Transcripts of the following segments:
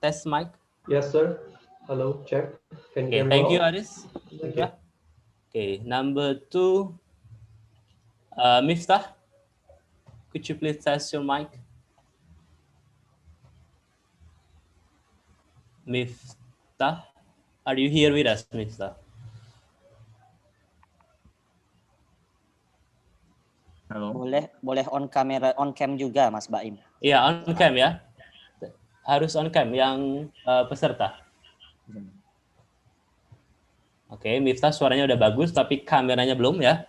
test mic? Yes, sir. Hello, check. Can you hear Okay, me thank you, well? Aris. Thank you. Okay, number 2, Miftah, could you please test your mic? Miftah, are you here with us, Miftah? Halo. Boleh on kamera, on cam juga, Mas Baim. Iya, on cam ya. Harus on cam yang peserta. Oke, Miftah suaranya udah bagus, tapi kameranya belum ya.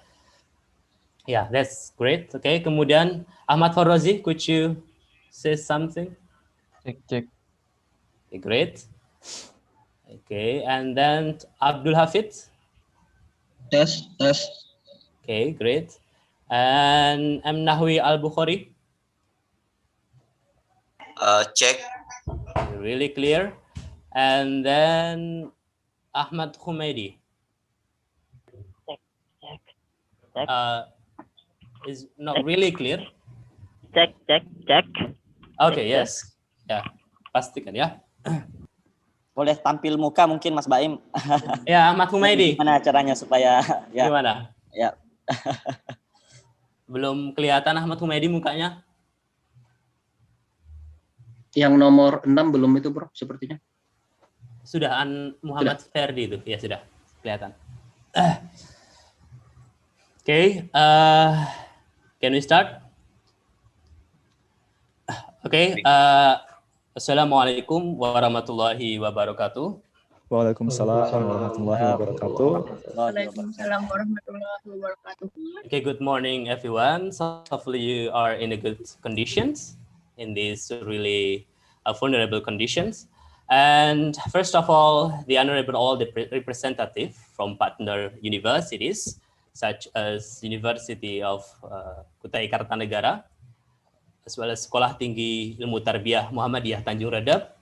Yeah, that's great. Okay, kemudian Ahmad Farrozi, could you say something? Cek. Okay, great. Okay, and then Abdul Hafid. Tes. Okay, great. And M. Nahwi Al-Bukhari. Cek. Really clear. And then Ahmad Humaydi. Cek. Is not really clear. Cek. Okay, yes. Ya, pastikan ya. Boleh tampil muka mungkin, Mas Baim. Ya, Ahmad Humaydi. Gimana caranya supaya ya? Gimana? Ya. Belum kelihatan Ahmad Humaydi mukanya? Yang nomor 6 belum itu, Bro, sepertinya. Sudah, Muhammad Ferdi itu. Ya, sudah. Kelihatan. Okay, can we start? Okay, Assalamualaikum warahmatullahi wabarakatuh. Waalaikumsalam warahmatullahi wabarakatuh. Waalaikumsalam warahmatullahi wabarakatuh. Okay, good morning, everyone. So hopefully you are in a good conditions in these really vulnerable conditions. And first of all, the honorable all the representative from partner universities, such as University of Kutai Kartanegara, as well as Sekolah Tinggi Ilmu Tarbiyah Muhammadiyah Tanjung Redap,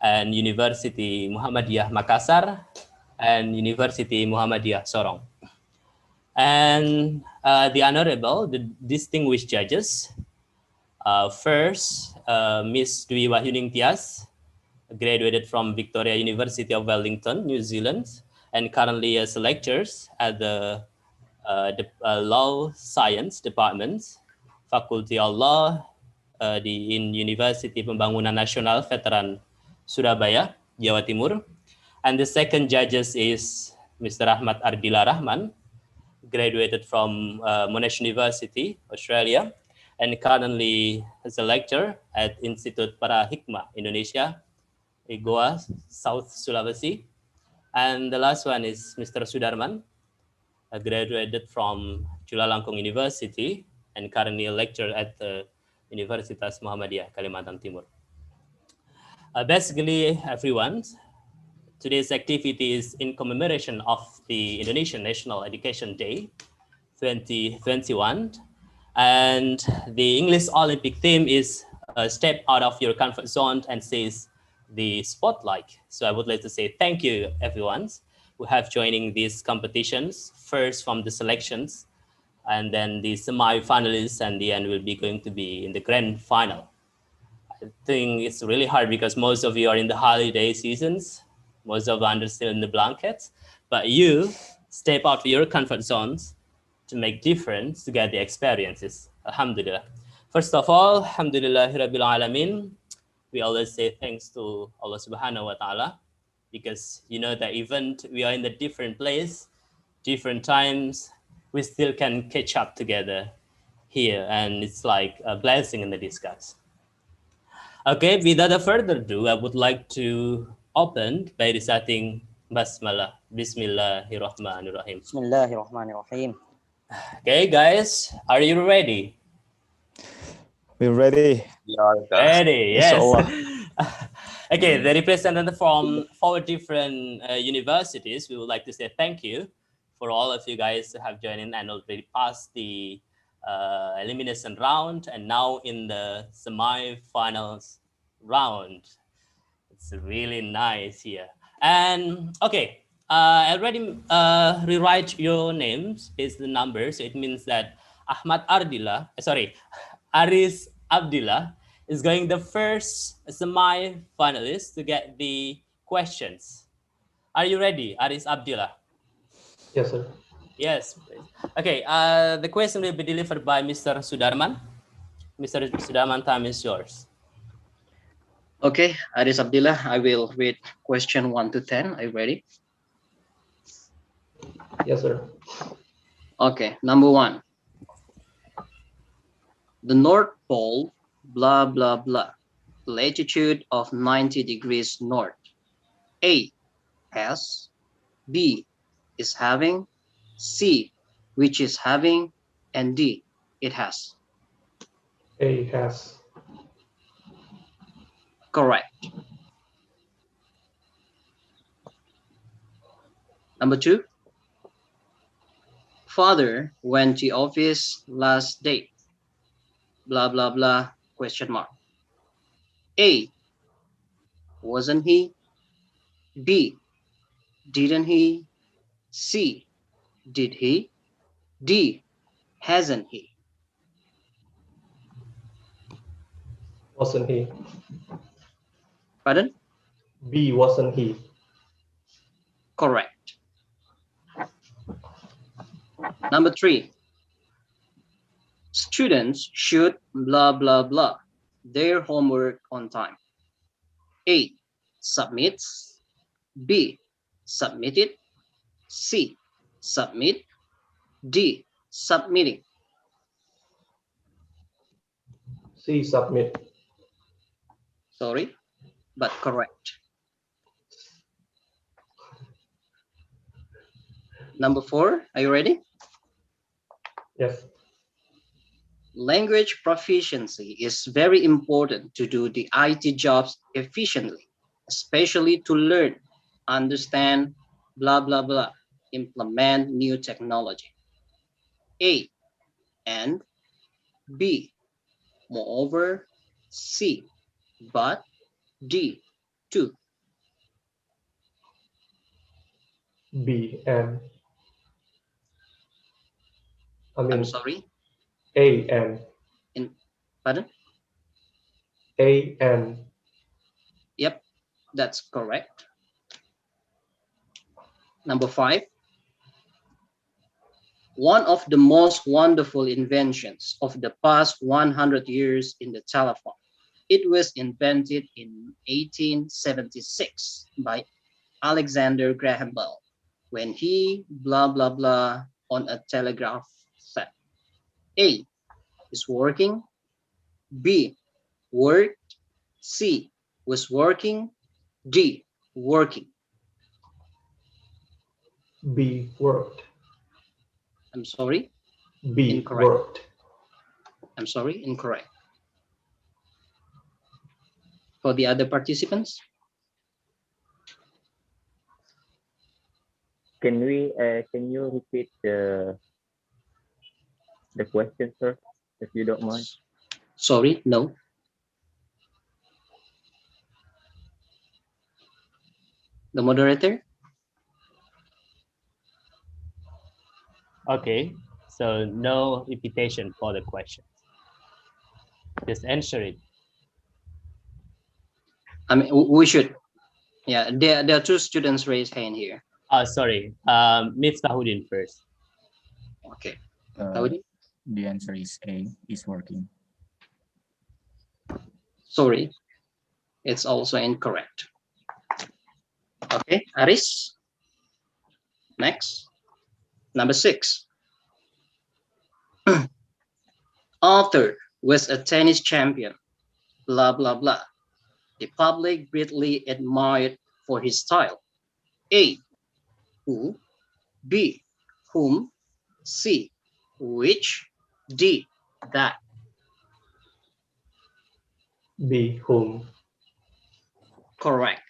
and University Muhammadiyah Makassar, and University Muhammadiyah Sorong. And the honorable, the distinguished judges, first, Miss Dwi Wahyuning Tias, graduated from Victoria University of Wellington, New Zealand, and currently as lectures at the Law Science Department, Faculty of Law in University Pembangunan Nasional Veteran Surabaya, Jawa Timur. And the second judges is Mr. Ahmad Ardila Rahman, graduated from Monash University, Australia, and currently as a lecturer at Institute Para Hikmah Indonesia, Goa, South Sulawesi. And the last one is Mr. Sudarman, graduated from Chulalongkorn University and currently a lecturer at the Universitas Muhammadiyah, Kalimantan Timur. Basically, everyone, today's activity is in commemoration of the Indonesian National Education Day 2021. And the English Olympic theme is step out of your comfort zone and seize the spotlight. So I would like to say thank you, everyone, who have joining these competitions, first from the selections, and then the semi-finalists, and the end will be going to be in the grand final. I think it's really hard because most of you are in the holiday seasons, most of you are still in the blankets, but you step out of your comfort zones to make difference, to get the experiences. Alhamdulillah. First of all, Alhamdulillahi Rabbil Alamin. We always say thanks to Allah Subhanahu wa Ta'ala, because you know that even we are in the different place, different times, we still can catch up together here, and it's like a blessing in the disguise. Okay, without further ado, I would like to open by reciting Basmalah. Bismillahirrahmanirrahim. Bismillahirrahmanirrahim. Okay, guys, are you ready? We're ready. Ready, yes. Inshallah. Okay, the representative from 4 different universities, we would like to say thank you for all of you guys who have joined in and already passed the elimination round, and now in the semi-finals round. It's really nice here. And okay, I already rewrite your names based on the numbers. So it means that Aris Abdillah is going the first semi-finalist to get the questions. Are you ready, Aris Abdullah? Yes, sir. Yes. Okay. The question will be delivered by Mr. Sudarman. Mr. Sudarman, time is yours. Okay, Aris Abdullah, I will read question 1 to 10. Are you ready? Yes, sir. Okay, number 1. The North Pole, blah, blah, blah. Latitude of 90 degrees north. A, has. B, is having. C, which is having. And D, it has. A has. Correct. Number 2. Father went to office last date. Blah, blah, blah, question mark. A, wasn't he? B, didn't he? C, did he? D, hasn't he? Wasn't he? Pardon? B, wasn't he? Correct. Number 3. Students should blah, blah, blah their homework on time. A, submits. B, submitted. C, submit. D, submitting. C, submit. Sorry, but correct. Number 4, are you ready? Yes. Language proficiency is very important to do the IT jobs efficiently, especially to learn, understand, blah, blah, blah, implement new technology. A, and. B, moreover. C, but. D, to. B, and. I'm sorry. A, and. Pardon? A, and. Yep, that's correct. Number 5. One of the most wonderful inventions of the past 100 years in the telephone. It was invented in 1876 by Alexander Graham Bell when he blah, blah, blah on a telegraph set. A, is working. B, worked. C, was working. D, working. B, worked. I'm sorry. B, incorrect. Worked. I'm sorry, incorrect. For the other participants? Can you repeat the question, sir, if you don't mind? Sorry, no. The moderator? Okay. So no repetition for the question. Just answer it. I mean, we should. Yeah, there are 2 students raised hand here. Sorry. Miftahuddin first. Okay. The answer is A, is working. Sorry, it's also incorrect. Okay, Aris. Next. Number 6. Arthur was a tennis champion. Blah, blah, blah. The public greatly admired for his style. A, who. B, whom. C, which. D, that. B, whom. Correct.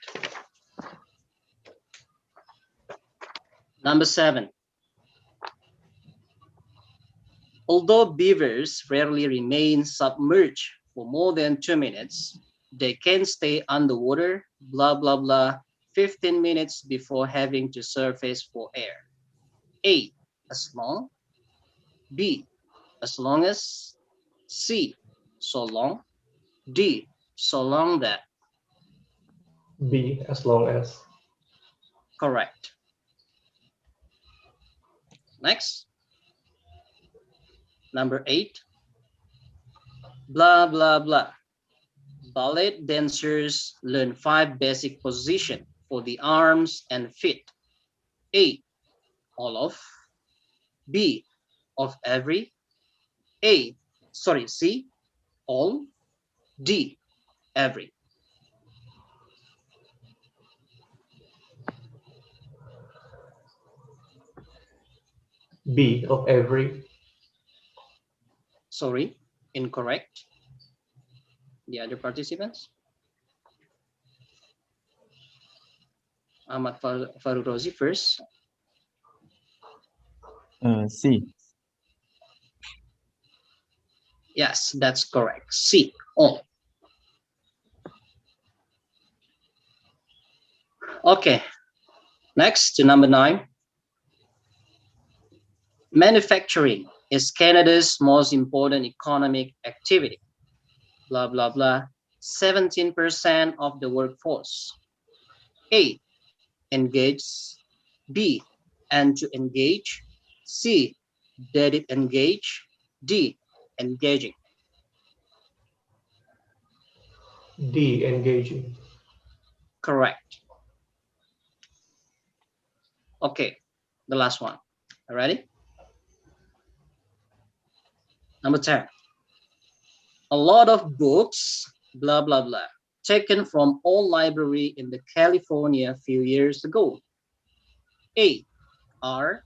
Number 7. Although beavers rarely remain submerged for more than 2 minutes, they can stay underwater, blah, blah, blah, 15 minutes before having to surface for air. A, as long. B, as long as. C, so long. D, so long that. B, as long as. Correct. Next. Number 8. Blah, blah, blah. Ballet dancers learn 5 basic positions for the arms and feet. A, all of. B, of every. C, all. D, every. B, of every. Sorry, incorrect. The other participants? Ahmad Farurozi first. C. Yes, that's correct. C, all. Okay, next to number 9. Manufacturing is Canada's most important economic activity. Blah, blah, blah. 17% of the workforce. A, engage. B, and to engage. C, did it engage. D, engaging. D, engaging. Correct. Okay, the last one. Ready? Number 10. A lot of books, blah, blah, blah, taken from all library in the California a few years ago. A, are.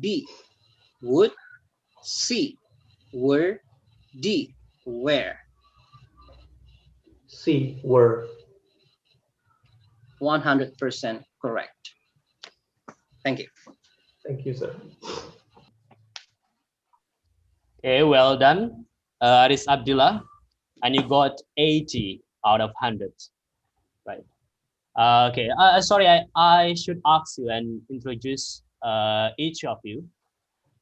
B, would. C, were. D, where. C, were. 100% correct. Thank you. Thank you, sir. Okay, well done, Aris Abdullah, and you got 80 out of 100, right? Okay, sorry, I should ask you and introduce each of you.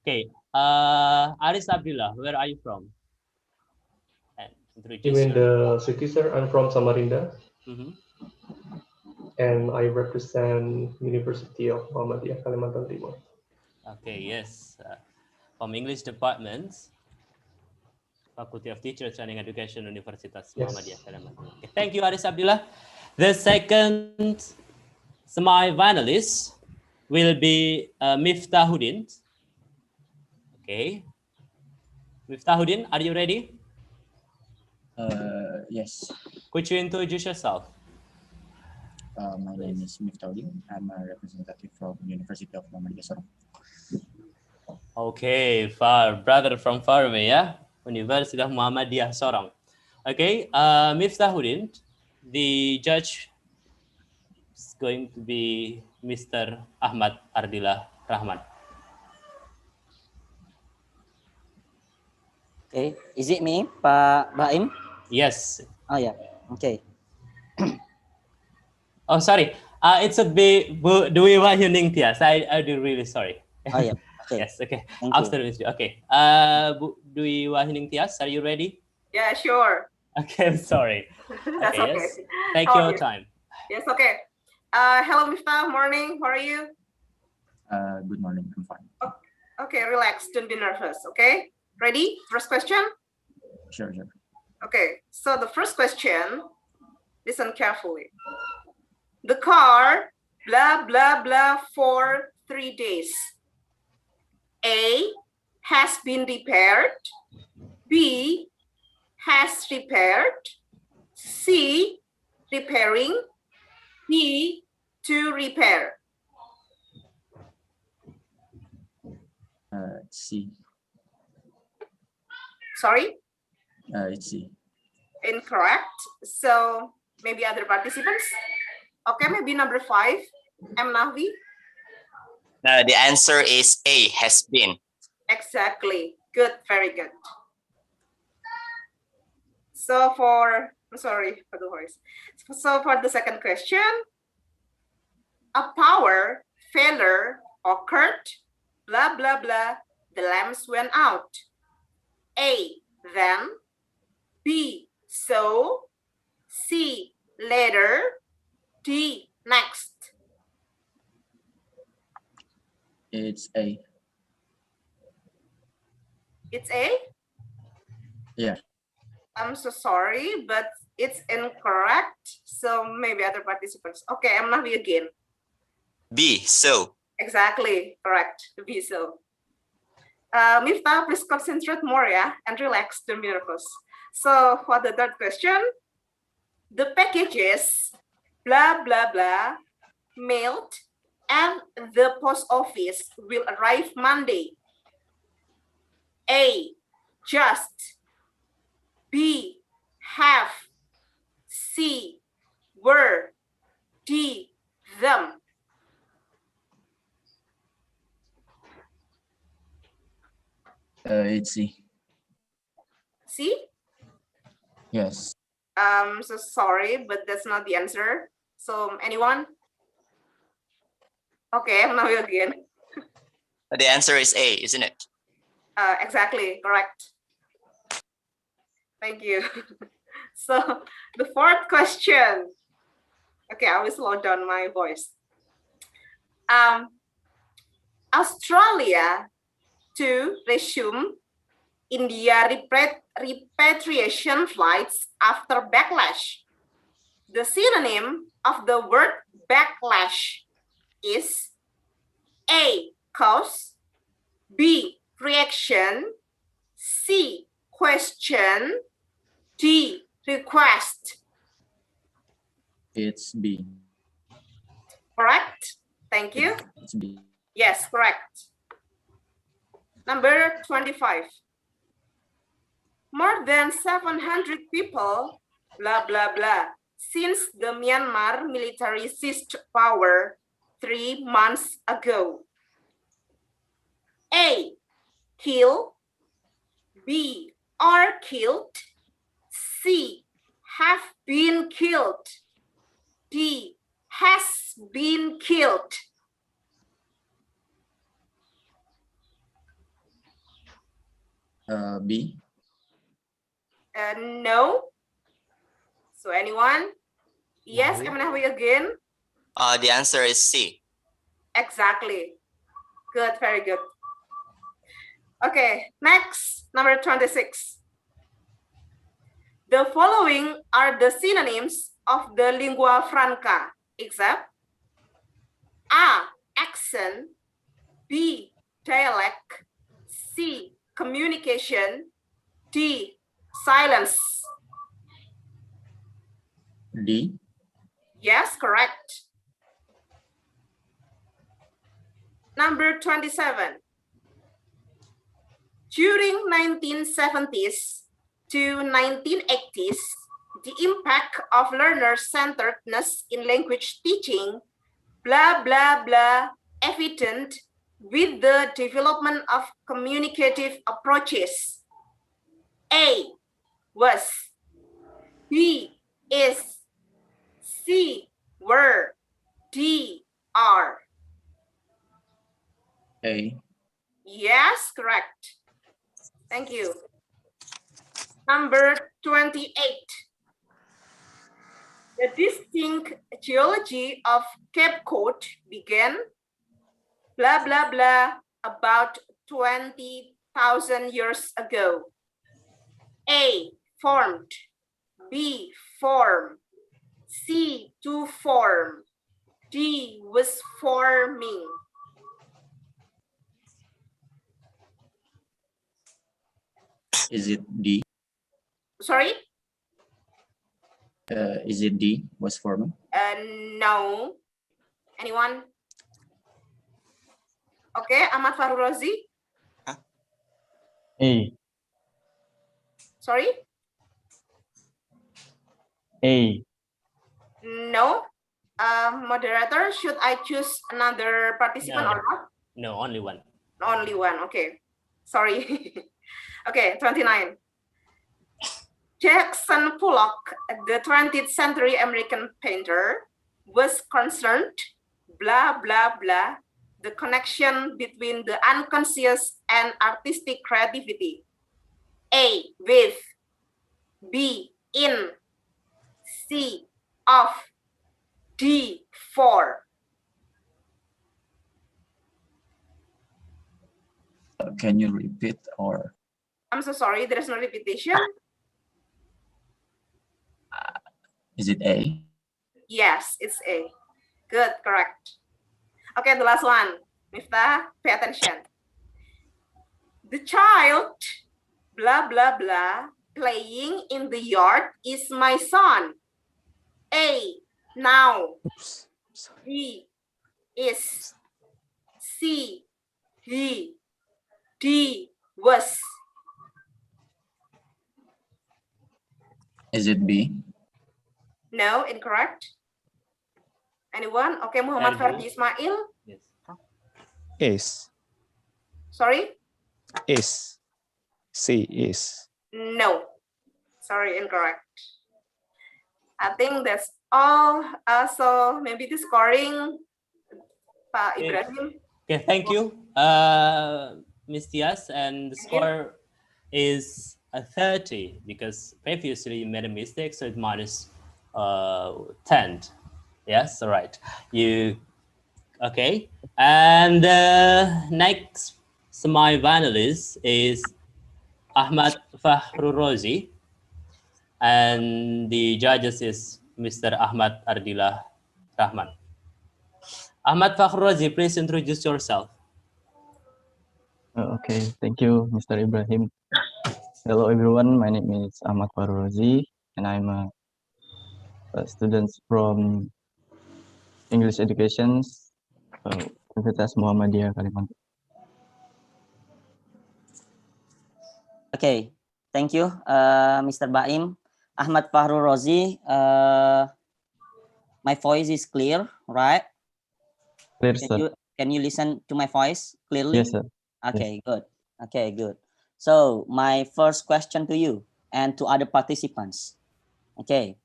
Okay, Aris Abdullah, where are you from? And introduce You mean the city, sir? I'm from Samarinda, Mhm. and I represent University of Muhammadiyah Kalimantan Timur. Okay, yes, from English department, Faculty of Teacher Training Education, Universitas Muhammadiyah Kalimantan. Okay, thank you, Aris Abdullah. The second semi-finalist will be Miftahuddin. Okay, Miftahuddin, are you ready? Yes. Could you introduce yourself? My name is Miftahuddin. I'm a representative from University of Muhammadiyah Sorong. Okay, brother from far away, yeah? University of Muhammadiyah Sorong. Okay, Miftahuddin, the judge is going to be Mr. Ahmad Ardila Rahman. Okay, is it me, Pak Baim? Yes. Oh yeah, okay. Oh, sorry. It's a bit. Do we want you Ning Tias? I do really sorry. Oh yeah, okay. Yes. Okay. Thank you. After this, okay. Do we want Ning Tias? Are you ready? Yeah, sure. Okay. I'm sorry. That's okay. Yes. Take How your are you? time. Yes, okay. Hello, Miftah. Morning. How are you? Good morning. I'm fine. Okay, relax. Don't be nervous. Okay. Ready? First question. Sure. Okay. So the first question. Listen carefully. The car, blah, blah, blah, for 3 days. A, has been repaired. B, has repaired. C, repairing. D, to repair. C. Sorry, It's C. incorrect. So maybe other participants. Okay, maybe number 5, M. Nahvi. The answer is A, has been. Exactly. Good, very good. So I'm sorry for the voice. So for the second question, a power failure occurred, blah, blah, blah, the lamps went out. A, then. B, so, C, later, D, next. It's A. It's A? Yeah. I'm so sorry, but it's incorrect. So maybe other participants. Okay, I'm not again. B, so. Exactly, correct. B, so. Miftah, please concentrate more, yeah, and relax, don't be nervous. So for the third question, the packages, blah, blah, blah, mailed and the post office will arrive Monday. A, just. B, have. C, were. D, them. It's C. C? Yes. So sorry, but that's not the answer. So anyone? Okay, now again. The answer is A, isn't it? Exactly, correct. Thank you. So the fourth question. Okay, I will slow down my voice. Australia to resume India repatriation flights after backlash. The synonym of the word backlash is A, cause, B, reaction, C, question, D, request. It's B. Correct? Thank you. It's B. Yes, correct. Number 25. More than 700 people, blah, blah, blah, since the Myanmar military seized power 3 months ago. A, kill. B, are killed. C, have been killed. D, has been killed. B. No. So anyone? Yes, No. Emnawi again. The answer is C. Exactly. Good, very good. Okay, next, number 26. The following are the synonyms of the lingua franca, except A, accent, B, dialect, C, communication, D, silence. D. Yes, correct. Number 27. During 1970s to 1980s, the impact of learner-centeredness in language teaching, blah, blah, blah, evident with the development of communicative approaches. A, was. B, is. C, were. D, are. A. Yes, correct. Thank you. Number 28. The distinct geology of Cape Cod began, blah, blah, blah, about 20,000 years ago. A, formed. B, form. C, to form. D, was forming. Is it D? Sorry? Is it D? Was forming? No. Anyone? Okay, Ahmad Farul Razi. A. Sorry? A. No. Moderator, should I choose another participant No. or not? No, only one. Only one, okay. Sorry. Okay, 29. Jackson Pollock, the 20th century American painter, was concerned, blah, blah, blah, the connection between the unconscious and artistic creativity. A, with. B, in C of D4? Can you repeat or? I'm so sorry, there is no repetition. Is it A? Yes, it's A. Good, correct. Okay, the last one. Miftah, pay attention. The child, blah, blah, blah, playing in the yard is my son. A, now. B, is. C, he. D, was. Is it B? No, incorrect. Anyone? Okay, Muhammad And Fardi you? Ismail. Yes. Is. Sorry? Is. C is. No. Sorry, incorrect. I think that's all. So maybe the scoring, Pak Okay. Ibrahim. Okay, thank you, Ms. Diaz. And the Thank you. score is a 30 because previously you made a mistake, so it's minus 10. Yes, all right. Okay. And next semi-finalist is Ahmad Fahrurozi, and the judges is Mr. Ahmad Ardillah Rahman. Ahmad Fahrurozi, please introduce yourself. Okay, thank you, Mr. Ibrahim. Hello, everyone. My name is Ahmad Fahrurozi, and I'm a student from English Education, Universitas Muhammadiyah Kalimantan. Okay, thank you, Mr. Baim. Ahmad Fahrurozi, my voice is clear, right? Clear, sir. Can you listen to my voice clearly? Yes, sir. Okay, good. Okay, good. So my first question to you and to other participants. Okay.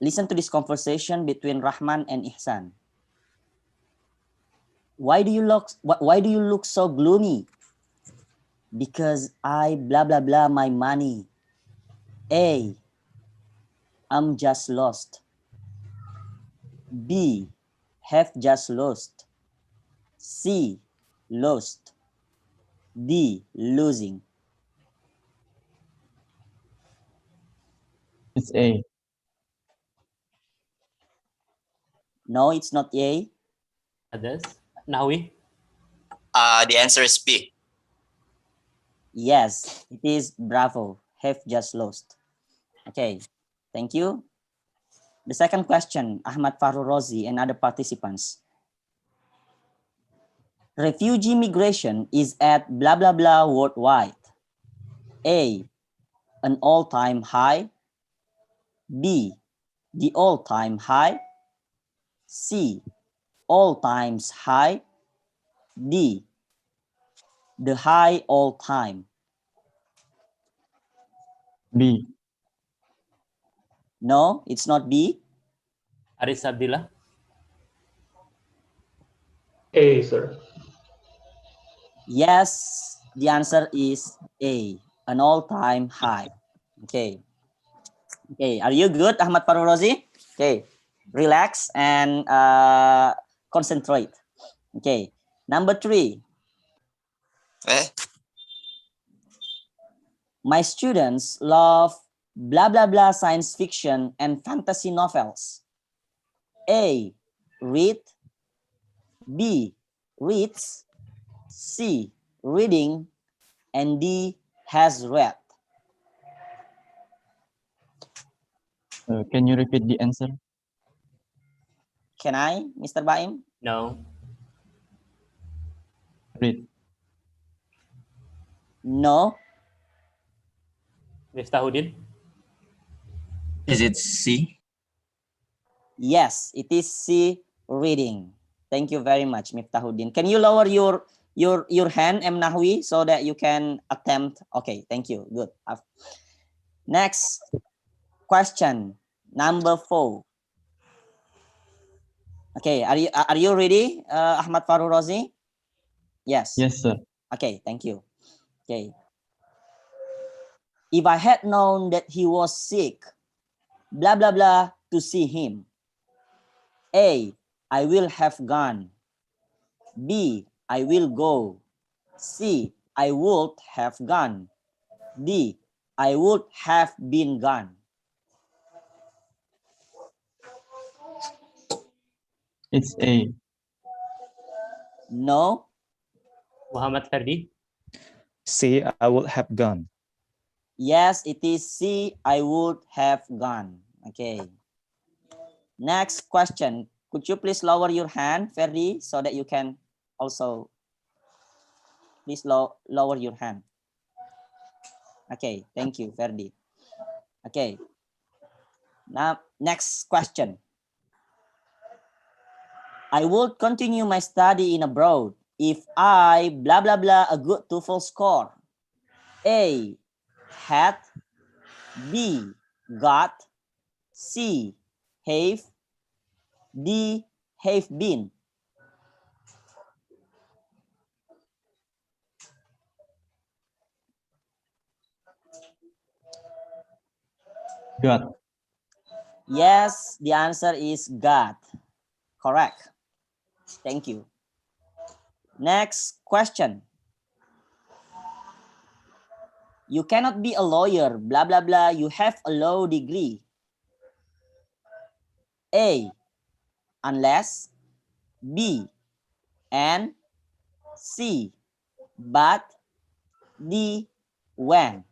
Listen to this conversation between Rahman and Ihsan. Why do you look so gloomy? Because I blah blah blah my money. A, I'm just lost. B, have just lost. C, lost. D, losing. It's A. No, it's not A. Others? Nawi? The answer is B. Yes, it is bravo. Have just lost. Okay, thank you. The second question, Ahmad Fahrurozi and other participants. Refugee migration is at blah blah blah worldwide. A, an all-time high. B, the all-time high. C, all times high. D, the high all time. B. No, it's not B. Aris Abdillah? A, sir. Yes, the answer is A, an all-time high. Okay. Okay, are you good, Ahmad Fahrurozi? Okay, relax and concentrate. Okay, number 3. Eh? My students love blah blah blah science fiction and fantasy novels. A, read. B, reads. C, reading. And D, has read. Can you repeat the answer? Can I, Mr. Baim? No. Read. No. Miftahuddin? Is it C? Yes, it is C, reading. Thank you very much, Miftahuddin. Can you lower your hand, M. Nahwi, so that you can attempt? Okay, thank you. Good. Next question, number 4. Okay, are you ready, Ahmad Fahrurozi? Yes. Yes, sir. Okay, thank you. Okay. If I had known that he was sick, blah, blah, blah, to see him. A, I will have gone. B, I will go. C, I would have gone. D, I would have been gone. It's A. No. Muhammad Ferdi. C, I would have gone. Yes, it is C, I would have gone. Okay. Next question. Could you please lower your hand, Ferdi, so that you can also please lower your hand. Okay, thank you, Ferdi. Okay. Now, next question. I would continue my study in abroad if I blah blah blah a good TOEFL score. A, had. B, got. C, have. D, have been. Got. Yes, the answer is got. Correct. Thank you. Next question. You cannot be a lawyer, blah, blah, blah. You have a law degree. A, unless. B, and. C, but. D, when.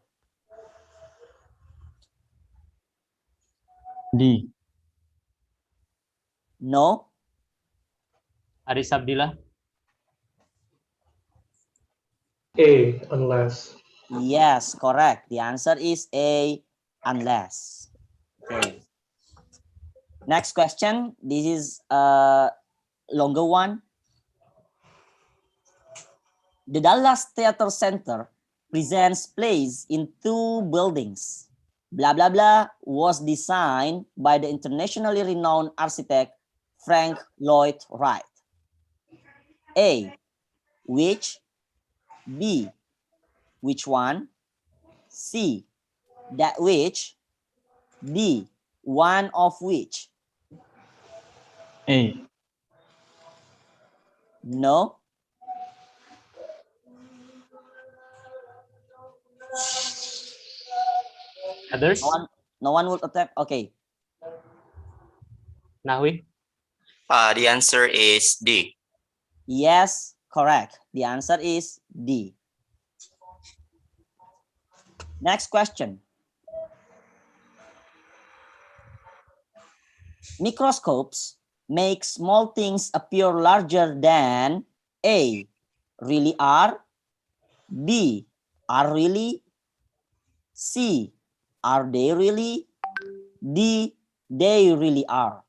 D. No. Aris Abdillah. A, unless. Yes, correct. The answer is A, unless. Okay. Next question. This is a longer one. The Dallas Theater Center presents plays in 2 buildings. Blah, blah, blah was designed by the internationally renowned architect Frank Lloyd Wright. A, which. B, which one. C, that which. D, one of which. A. No. Others? No one would attempt. Okay. Nahwi? The answer is D. Yes, correct. The answer is D. Next question. Microscopes make small things appear larger than A, really are. B, are really. C, are they really. D, they really are.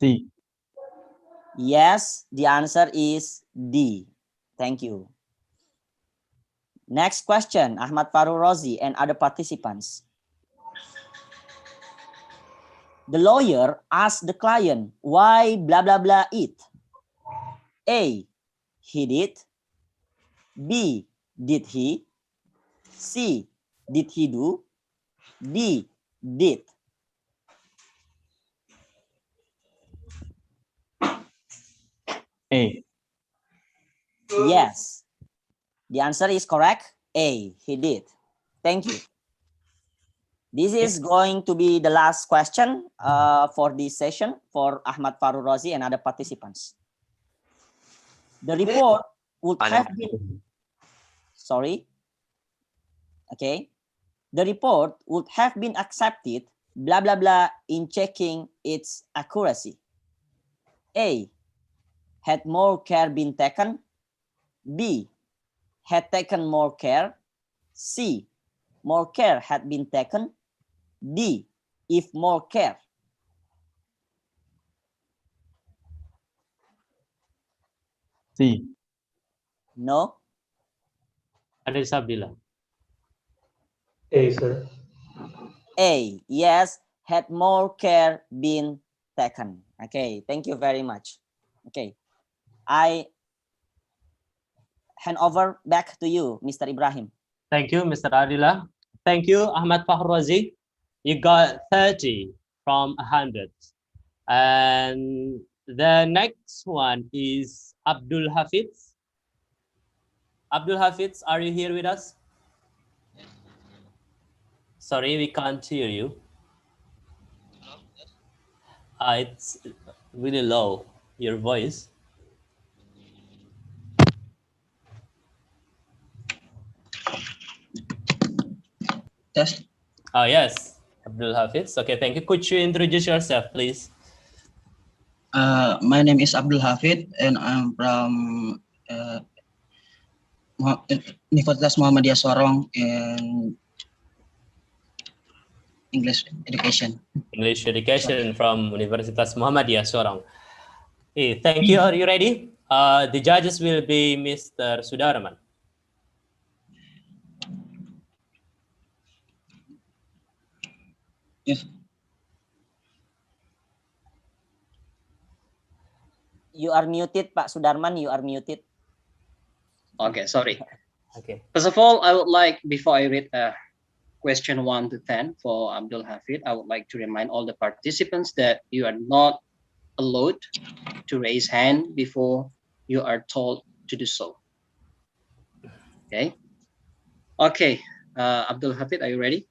C. Yes, the answer is D. Thank you. Next question, Ahmad Farul Rozi and other participants. The lawyer asked the client, why blah, blah, blah it? A, he did. B, did he? C, did he do? D, did. A. Yes. The answer is correct. A, he did. Thank you. This is going to be the last question for this session for Ahmad Farul Rozi and other participants. The report would have been, sorry. Okay. The report would have been accepted, blah, blah, blah, in checking its accuracy. A, had more care been taken? B, had taken more care? C, more care had been taken? D, if more care. C. No. Aris Abdillah. A, sir. A, yes, had more care been taken. Okay, thank you very much. Okay, I hand over back to you, Mr. Ibrahim. Thank you, Mr. Adila. Thank you, Ahmad Fahrozi. You got 30 from 100. And the next one is Abdul Hafiz. Abdul Hafiz, are you here with us? Sorry, we can't hear you. It's really low, your voice. Yes. Oh, yes, Abdul Hafiz. Okay, thank you. Could you introduce yourself, please? My name is Abdul Hafid, and I'm from Universitas Muhammadiyah Sorong in English education. English education from Universitas Muhammadiyah Sorong. Okay, thank you. Are you ready? The judges will be Mr. Sudarman. Yes. You are muted, Pak Sudarman. You are muted. Okay, sorry. Okay. First of all, I would like, before I read question 1 to 10 for Abdul Hafid, I would like to remind all the participants that you are not allowed to raise hand before you are told to do so. Okay. Okay, Abdul Hafid, are you ready?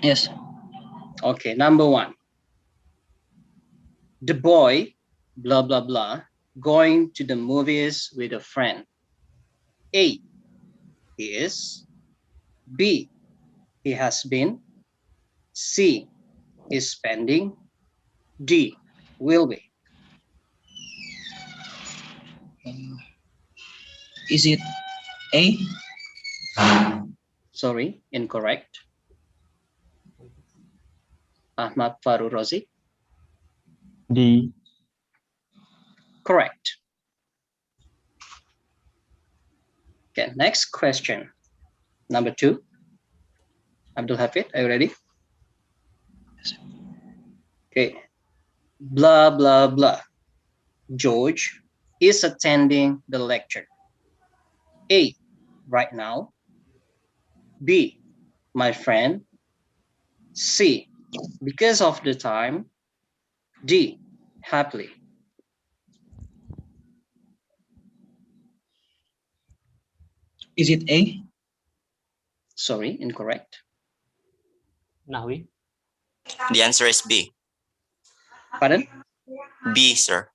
Yes. Okay, number 1. The boy, blah, blah, blah, going to the movies with a friend. A, he is. B, he has been. C, is spending. D, will be. Is it A? Sorry, incorrect. Ahmad Farur Rozi. D. Correct. Okay, next question. Number 2. Abdul Hafid, are you ready? Okay. Blah, blah, blah. George is attending the lecture. A, right now. B, my friend. C, because of the time. D, happily. Is it A? Sorry, incorrect. Nahwi? The answer is B. Pardon? B, sir.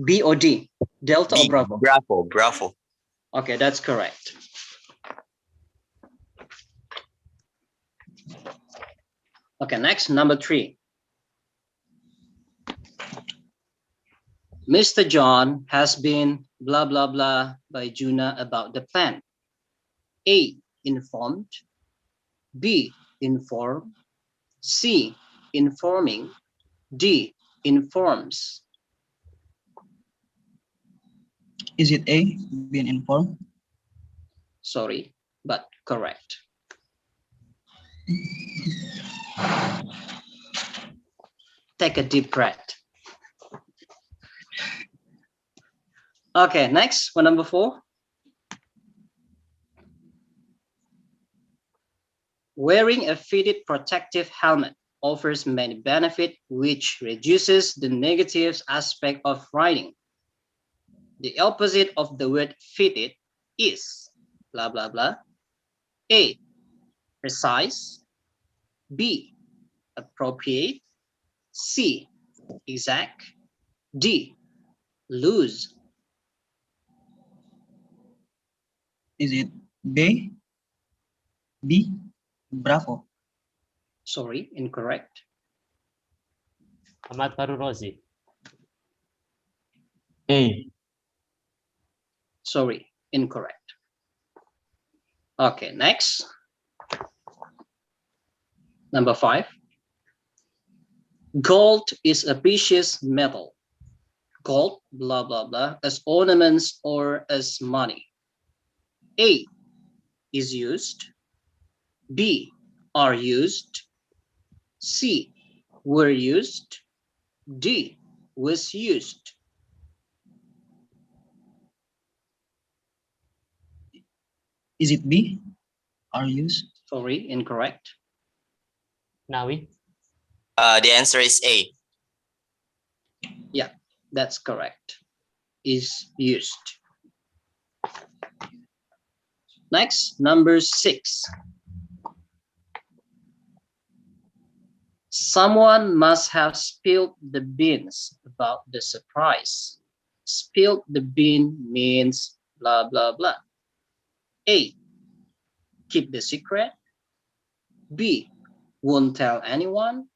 B or D? Delta B. or Bravo? Bravo. Bravo. Okay, that's correct. Okay, next, number 3. Mr. John has been blah, blah, blah by Juna about the plan. A, informed. B, inform. C, informing. D, informs. Is it A? Being informed? Sorry, but correct. Take a deep breath. Okay, next, for number 4. Wearing a fitted protective helmet offers many benefits, which reduces the negative aspect of riding. The opposite of the word fitted is blah, blah, blah. A, precise. B, appropriate. C, exact. D, loose. Is it B? B? Bravo. Sorry, incorrect. Ahmad Farur Rozi. A. Sorry, incorrect. Okay, next. Number 5. Gold is a precious metal. Gold, blah, blah, blah, as ornaments or as money. A, is used. B, are used. C, were used. D, was used. Is it B? Are used? Sorry, incorrect. Nawi? The answer is A. Yeah, that's correct. Is used. Next, number 6. Someone must have spilled the beans about the surprise. Spilled the bean means blah, blah, blah. A, keep the secret. B, won't tell anyone.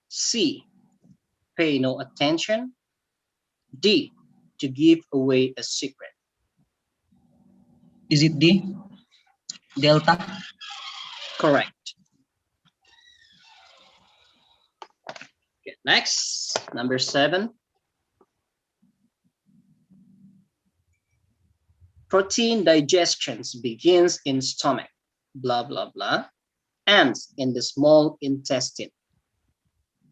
C, pay no attention. D, to give away a secret. Is it D? Delta? Correct. Okay, next, number 7. Protein digestion begins in stomach, blah, blah, blah, ends in the small intestine.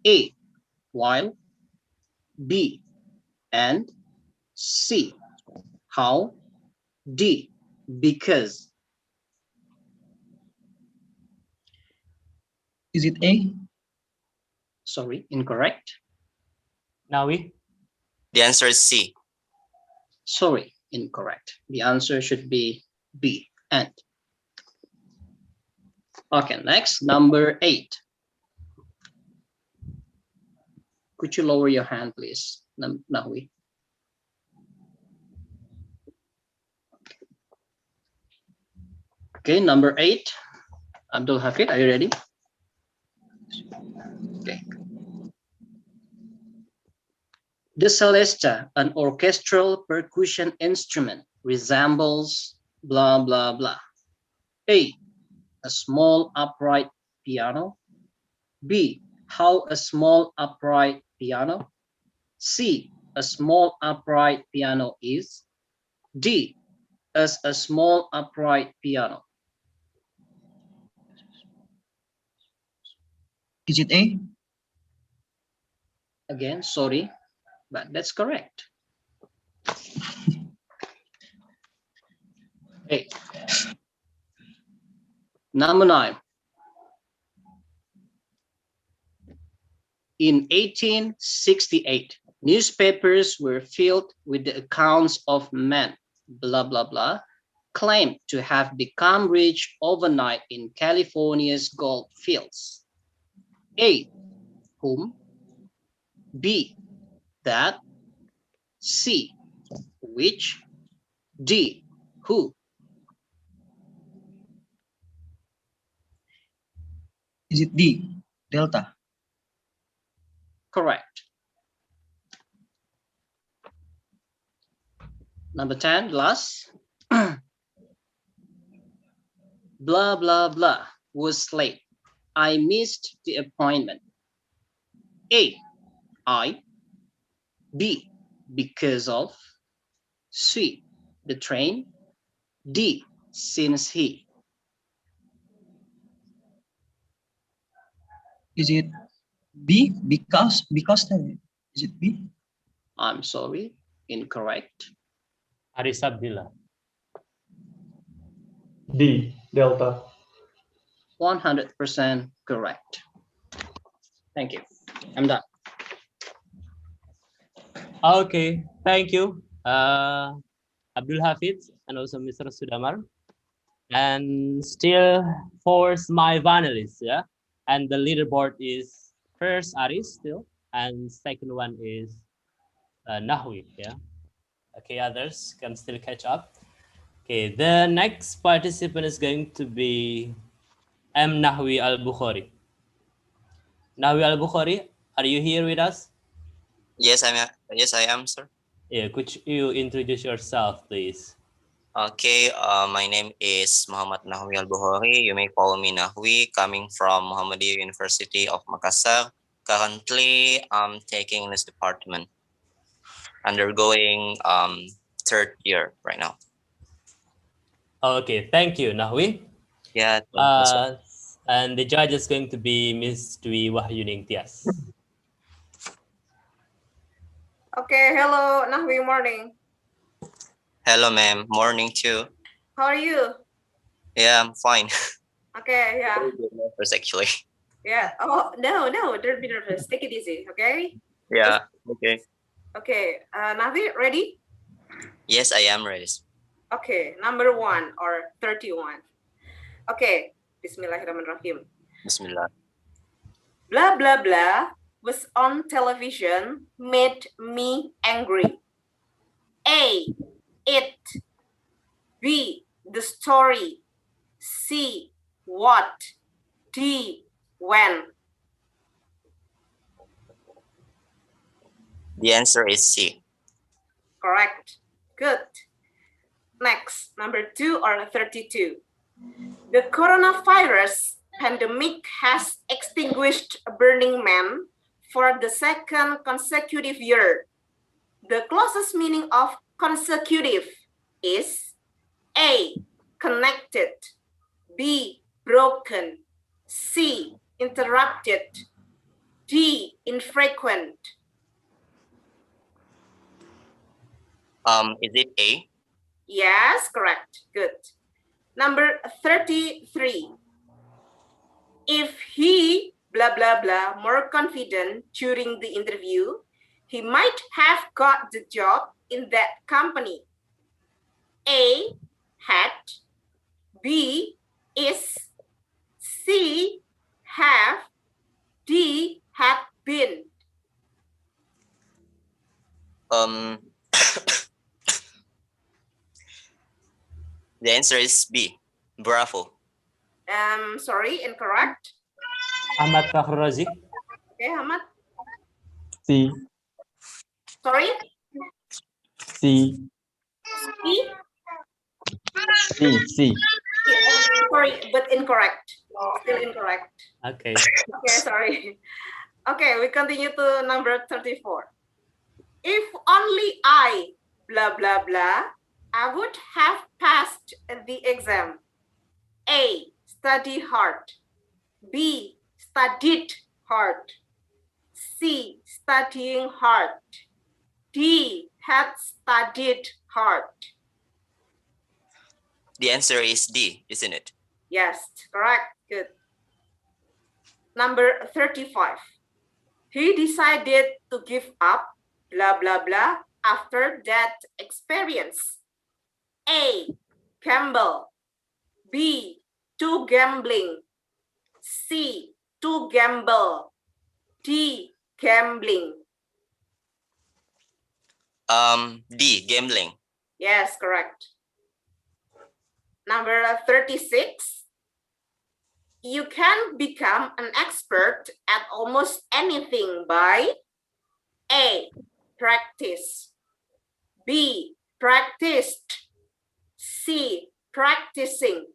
A, while. B, and. C, how. D, because. Is it A? Sorry, incorrect. Nawi? The answer is C. Sorry, incorrect. The answer should be B, and. Okay, next, number 8. Could you lower your hand, please, Nahwi? Okay, number 8. Abdul Hafid, are you ready? Okay. The celesta, an orchestral percussion instrument, resembles blah, blah, blah. A, a small upright piano. B, how a small upright piano. C, a small upright piano is. D, as a small upright piano. Is it A? Again, sorry, but that's correct. Okay. Number 9. In 1868, newspapers were filled with the accounts of men, blah, blah, blah, claimed to have become rich overnight in California's gold fields. A, whom. B, that. C, which. D, who. Is it D? Delta? Correct. Number 10, last. Blah, blah, blah was late. I missed the appointment. A, I. B, because of. C, the train. D, since he. Is it B? Because is it B? I'm sorry, incorrect. Aris Abdillah. D, Delta. 100% correct. Thank you. I'm done. Okay, thank you, Abdul Hafid and also Mr. Sudamar. And still fourth my finalists, yeah. And the leaderboard is first Aris still, and second one is Nahwi, yeah. Okay, others can still catch up. Okay, the next participant is going to be M. Nahwi Al-Bukhari. Nahwi Al-Bukhari, are you here with us? Yes, I am, sir. Yeah, could you introduce yourself, please? Okay, my name is Muhammad Nahwi Al-Bukhari. You may call me Nahwi, coming from Muhammadiyah University of Makassar. Currently, I'm taking this department, undergoing third year right now. Okay, thank you, Nahwi. Yeah. And the judge is going to be Ms. Dwi Wahyuning Tias. Okay, hello, Nahwi, morning. Hello, ma'am. Morning too. How are you? Yeah, I'm fine. Okay, yeah. Very good nervous, actually. Yeah. Oh, no, don't be nervous. Take it easy, okay? Yeah. Okay. Okay, Navi, ready? Yes, I am ready. Okay, number 1 or 31. Okay, Bismillahirrahmanirrahim. Bismillah. Blah, blah, blah was on television, made me angry. A, it. B, the story. C, what. D, when. The answer is C. Correct. Good. Next, number 2 or 32. The coronavirus pandemic has extinguished Burning Man for the second consecutive year. The closest meaning of consecutive is A, connected, B, broken, C, interrupted, D, infrequent. Is it A? Yes, correct. Good. Number 33. If he, blah, blah, blah, more confident during the interview, he might have got the job in that company. A, had, B, is, C, have, D, had been. The answer is B. Bravo. Sorry, incorrect. Ahmad Fakhrul Razi. Okay, Ahmad. C. Sorry? C. C? C. Sorry, but incorrect. Still incorrect. Okay. Okay, sorry. Okay, we continue to number 34. If only I, blah, blah, blah, I would have passed the exam. A, study hard. B, studied hard. C, studying hard. D, had studied hard. The answer is D, isn't it? Yes, correct. Good. Number 35. He decided to give up, blah, blah, blah, after that experience. A, gamble. B, to gambling. C, to gamble. D, gambling. D, gambling. Yes, correct. Number 36. You can become an expert at almost anything by A, practice. B, practiced. C, practicing.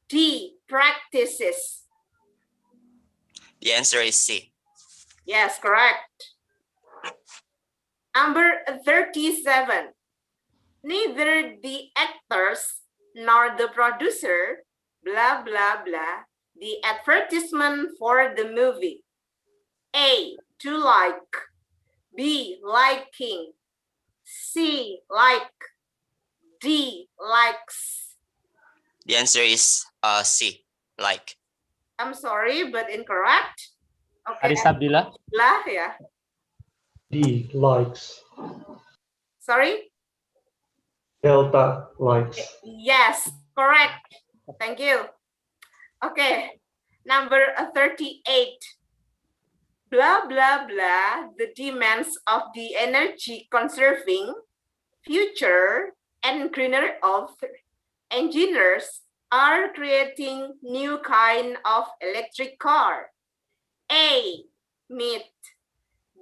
D, practices. The answer is C. Yes, correct. Number 37. Neither the actors nor the producer, blah, blah, blah, the advertisement for the movie. A, to like. B, liking. C, like. D, likes. The answer is C, like. I'm sorry, but incorrect. Okay. Aris Abdillah. Lah, yeah. D, likes. Sorry? Delta, likes. Yes, correct. Thank you. Okay. Number 38. Blah, blah, blah, the demands of the energy conserving future and greener of engineers are creating new kind of electric car. A, meet.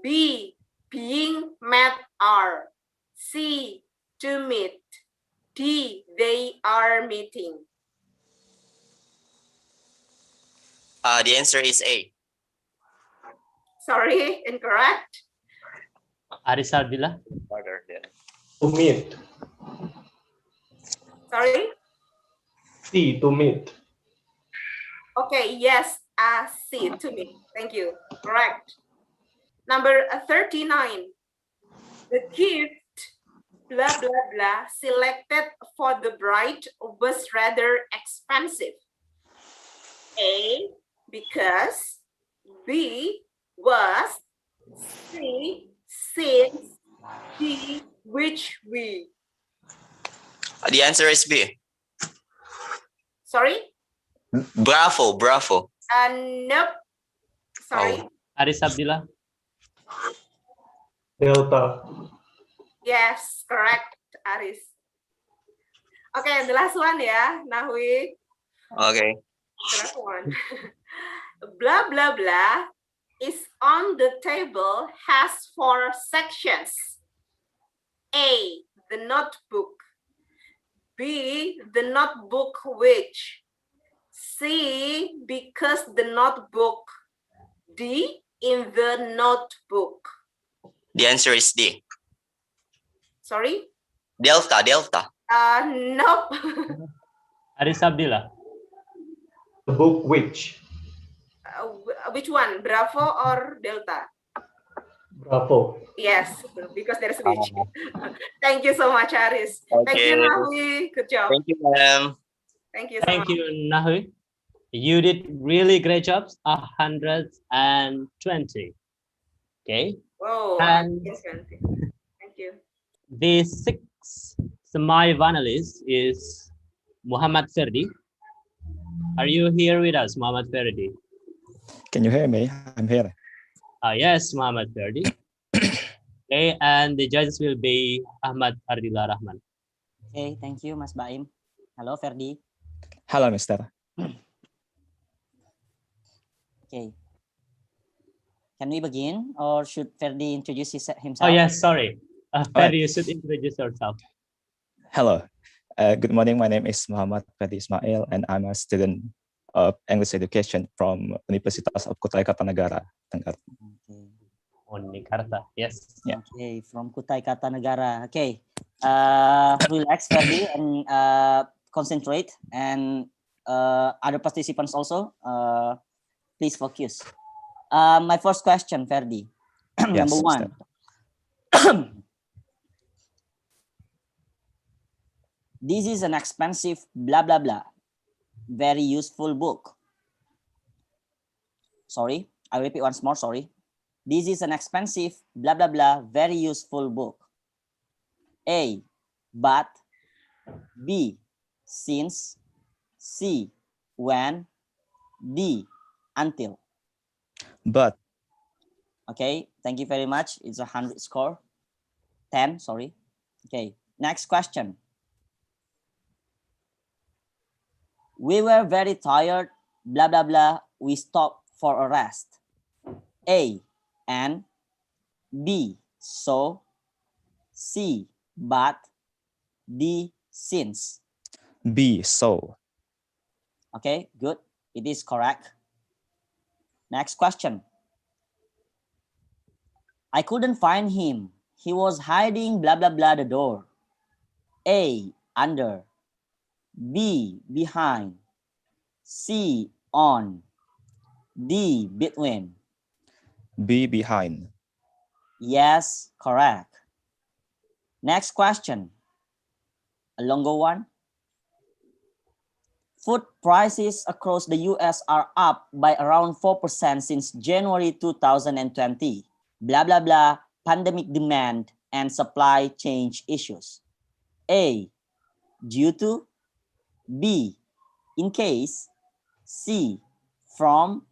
B, being met are. C, to meet. D, they are meeting. The answer is A. Sorry, incorrect. Aris Abdillah. To meet. Sorry? C, to meet. Okay, yes, C, to meet. Thank you. Correct. Number 39. The gift blah, blah, blah selected for the bride was rather expensive? A, because, B, was, C, since, D, which we. The answer is B. Sorry? Bravo, bravo. Nope. Sorry. Aris Abdillah. Delta. Yes, correct, Aris. Okay, the last one ya, Nahwi. Okay. The last one. Blah, blah, blah is on the table, has 4 sections. A, the notebook. B, the notebook which. C, because the notebook. D, in the notebook. The answer is D. Sorry? Delta, delta. Nope. Aris Abdillah. The book which. Which one, Bravo or Delta? Bravo. Yes, because there's which. Thank you so much, Aris. Thank you, Okay. Nahwi. Good job. Thank you, ma'am. Thank you so Thank much. you, Nahwi. You did really great jobs. 120. Okay. Whoa, And 120. Thank you. the 6th semi-finalist is Muhammad Ferdi. Are you here with us, Muhammad Ferdi? Can you hear me? I'm here. Yes, Muhammad Ferdi. Okay, and the judges will be Ahmad Ardila Rahman. Okay, thank you, Mas Baim. Hello, Ferdi. Hello, Mister. Okay. Can we begin, or should Ferdi introduce himself? Oh yes, sorry. right. Ferdi, you should introduce yourself. Hello. Good morning. My name is Muhammad Ferdi Ismail, and I'm a student of English education from Universitas of Kutai Kartanegara, Tenggara. Okay. Unikarta, yes. Yeah. Okay, from Kutai Kartanegara. Okay. Relax, Ferdi, and concentrate. And other participants also, please focus. My first question, Ferdi. Yes, Number one. This is an expensive blah, blah, blah. Very useful book. Sorry, I repeat once more, sorry. This is an expensive blah, blah, blah. Very useful book. A, but. B, since. C, when. D, until. But. Okay, thank you very much. It's 100 score. 10, sorry. Okay, next question. We were very tired, blah, blah, blah. We stopped for a rest. A, and. B, so. C, but. D, since. B, so. Okay, good. It is correct. Next question. I couldn't find him. He was hiding, blah, blah, blah, the door. A, under. B, behind. C, on. D, between. B, behind. Yes, correct. Next question. A longer one. Food prices across the US are up by around 4% since January 2020. Blah, blah, blah, pandemic demand and supply chain issues. A, due to. B, in case. C, from.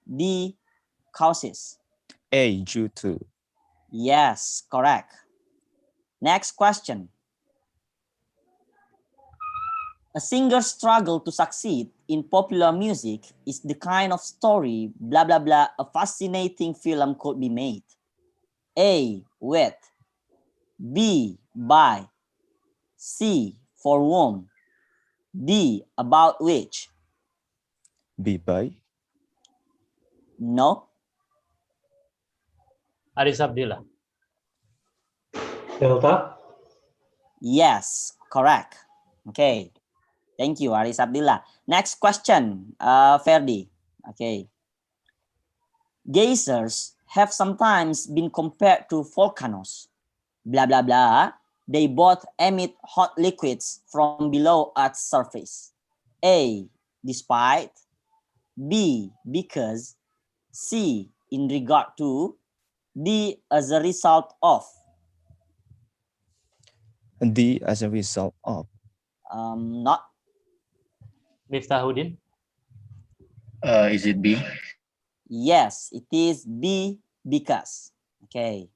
D, causes. A, due to. Yes, correct. Next question. A singer's struggle to succeed in popular music is the kind of story, blah, blah, blah, a fascinating film could be made. A, with. B, by. C, for whom. D, about which. B, by. No. Aris Abdillah. Delta. Yes, correct. Okay. Thank you, Aris Abdillah. Next question, Ferdi. Okay. Geysers have sometimes been compared to volcanoes. Blah, blah, blah. They both emit hot liquids from below Earth's surface. A, despite. B, because. C, in regard to. D, as a result of. D, as a result of. Not. Miftahuddin. Is it B? Yes, it is B, because. Okay.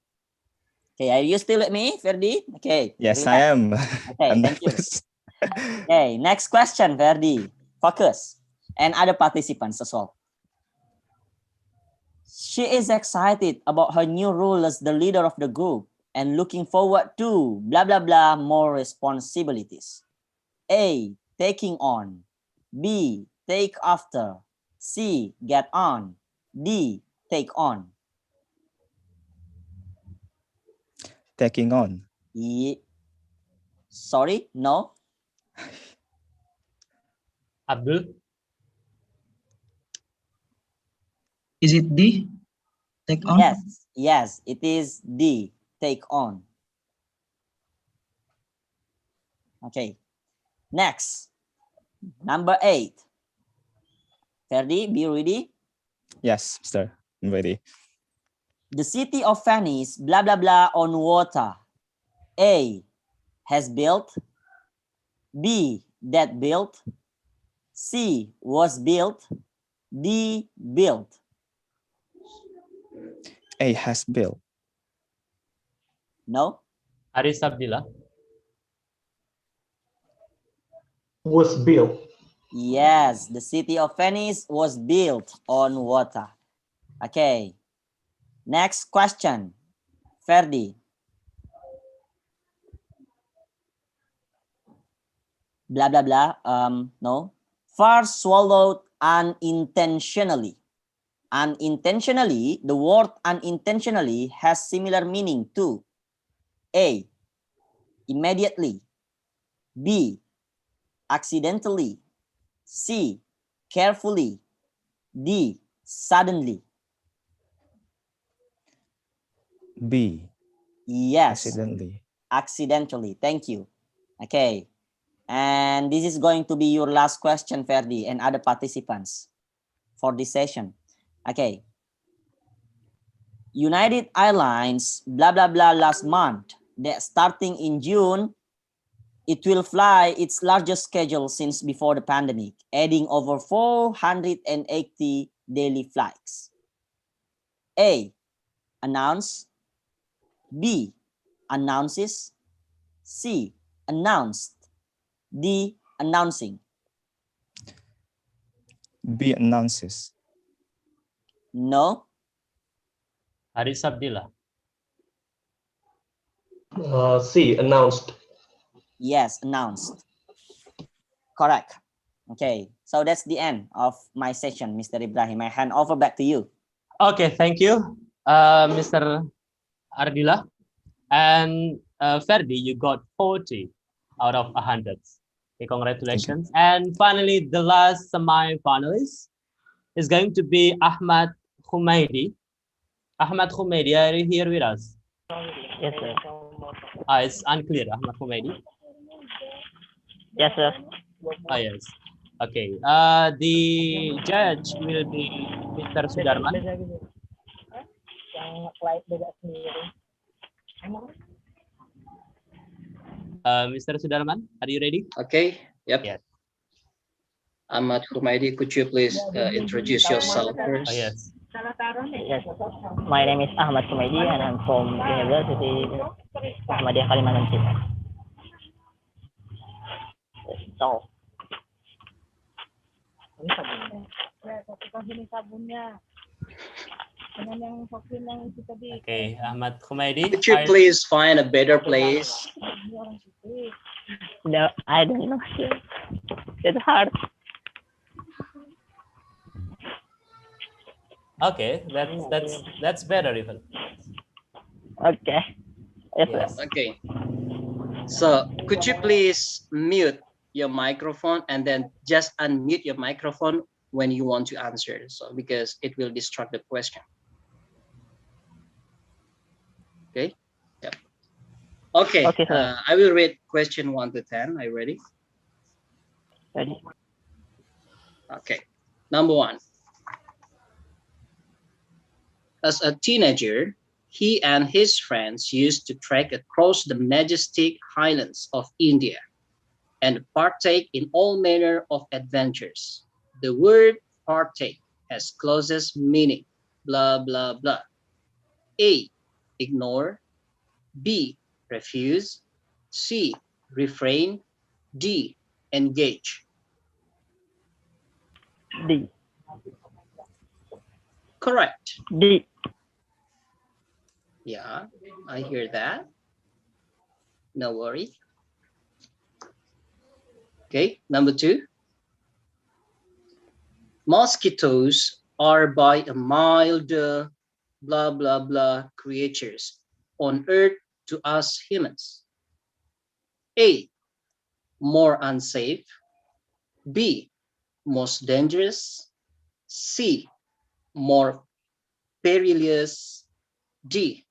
Okay, are you still with me, Ferdi? Okay. Yes, relax. I am. Okay, I'm thank you. nervous. Okay, next question, Ferdi. Focus. And other participants as well. She is excited about her new role as the leader of the group and looking forward to blah, blah, blah more responsibilities. A, taking on. B, take after. C, get on. D, take on. Taking on. Sorry, no. Abdul. Is it D? Take on? Yes, it is D, take on. Okay, next, number 8. Ferdi, be ready? Yes, sir. I'm ready. The city of Venice, blah, blah, blah, on water. A, has built. B, that built. C, was built. D, built. A, has built. No? Aris Abdillah. Was built. Yes, the city of Venice was built on water. Okay. Next question. Ferdi. Blah, blah, blah. No. First swallowed unintentionally. Unintentionally, the word unintentionally has similar meaning to A, immediately. B, accidentally. C, carefully. D, suddenly. B, Yes, accidentally. accidentally. Thank you. Okay. And this is going to be your last question, Ferdi, and other participants for this session. Okay. United Airlines, blah, blah, blah, last month, that starting in June, it will fly its largest schedule since before the pandemic, adding over 480 daily flights. A, announce. B, announces. C, announced. D, announcing. B, announces. No. Aris Abdillah. C, announced. Yes, announced. Correct. Okay, so that's the end of my session, Mr. Ibrahim. I hand over back to you. Okay, thank you, Mr. Ardila. And Ferdi, you got 40 out of 100. Okay, congratulations. And finally, the last semi-finalist is going to be Ahmad Humaydi. Ahmad Humaydi, are you here with us? Yes, sir. It's unclear, Ahmad Humaydi. Yes, sir. Oh, yes. Okay. The judge will be Mr. Sudarman. Mr. Sudarman, are you ready? Okay. Yep. Yes. Ahmad Humaydi, could you please introduce yourself first? Oh, yes. Yes. My name is Ahmad Sumaidi and I'm from University Muhammadiyah Kalimantan Timur. So, Okay, Ahmad Humaydi. Could you please find a better place? no, I don't know. It's hard. Okay, that's better even. Okay. Yes, Yes. Okay. So could you please mute your microphone and then just unmute your microphone when you want to answer, so because it will distract the question. Okay. Yep. Okay, Okay, sir. I will read question 1 to 10. Are you ready? Ready? Okay. Number 1. As a teenager, he and his friends used to trek across the majestic highlands of India and partake in all manner of adventures. The word partake has closest meaning, blah, blah, blah. A, ignore. B, refuse. C, refrain. D, engage. D. Correct. D. Yeah, I hear that. No worry. Okay, number 2. Mosquitoes are by a milder, blah, blah, blah creatures on earth to us humans. A, more unsafe. B, most dangerous. C, more perilous. D,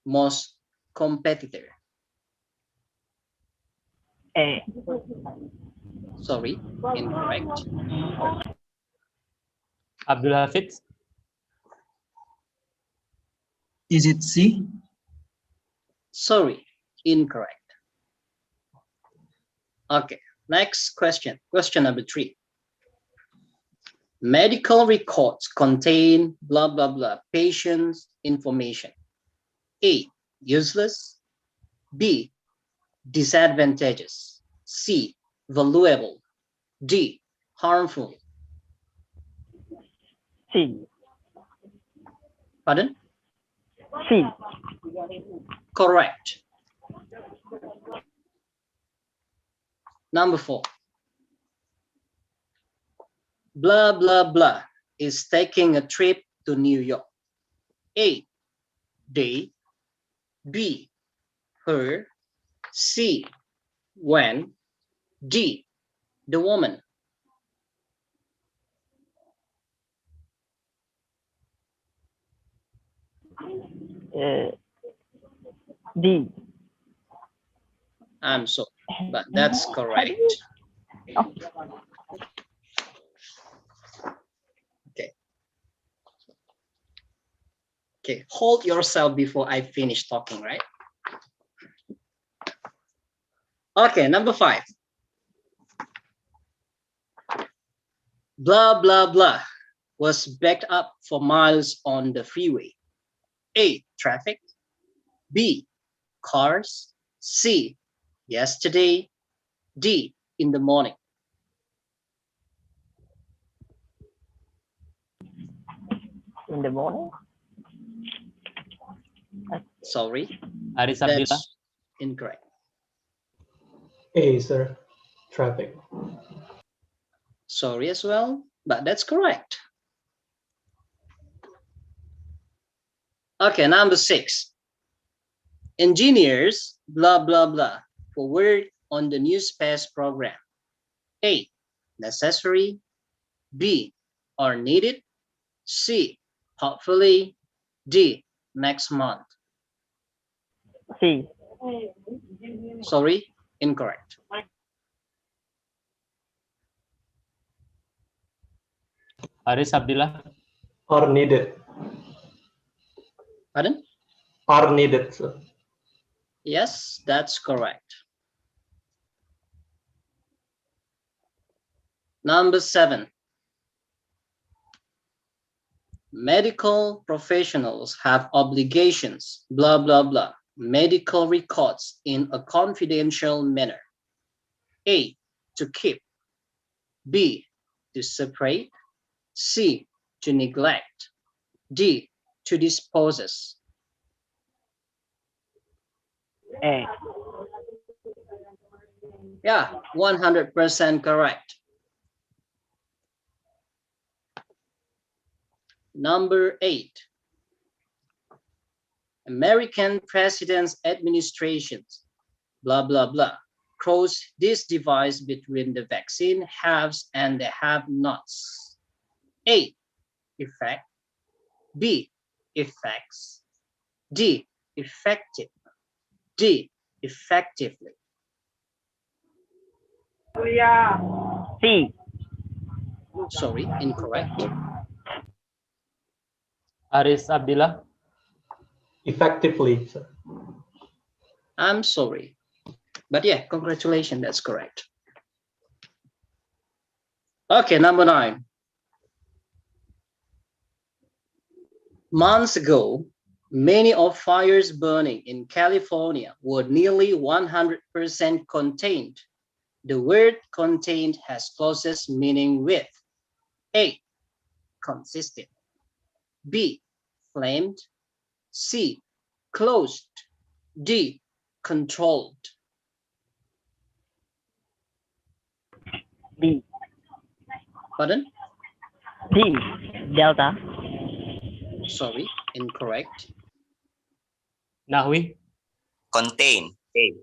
most competitor. A. Sorry, incorrect. Abdul Hafiz. Is it C? Sorry, incorrect. Okay, next question. Question number 3. Medical records contain blah, blah, blah patient's information. A, useless. B, disadvantageous. C, valuable. D, harmful. C. Pardon? C. Correct. Number 4. Blah, blah, blah is taking a trip to New York. A, they. B, her. C, when. D, the woman. D. I'm sorry, but that's correct. Okay. Okay, hold yourself before I finish talking, right? Okay, number 5. Blah, blah, blah was backed up for miles on the freeway. A, traffic. B, cars. C, yesterday. D, in the morning. In the morning? Sorry, Aris Abdillah. that's incorrect. A, sir. Traffic. Sorry as well, but that's correct. Okay, number 6. Engineers, blah, blah, blah, for work on the new space program. A, necessary. B, are needed. C, hopefully. D, next month. C. Sorry, incorrect. Aris Abdillah. Are needed. Pardon? Are needed, sir. Yes, that's correct. Number 7. Medical professionals have obligations, blah, blah, blah, medical records in a confidential manner. A, to keep. B, to separate. C, to neglect. D, to dispose. A. Yeah, 100% correct. Number 8. American president's administrations, blah, blah, blah, cross this divide between the vaccine haves and the have-nots. A, effect. B, effects. D, effective. D, effectively? C. Sorry, incorrect. Aris Abdillah. Effectively, sir. I'm sorry. But yeah, congratulations, that's correct. Okay, number 9. Months ago, many of fires burning in California were nearly 100% contained. The word contained has closest meaning with A, consisted, B, flamed, C, closed, D, controlled. D. Pardon? D. Delta. Sorry, incorrect. Nahwi. Contain. A.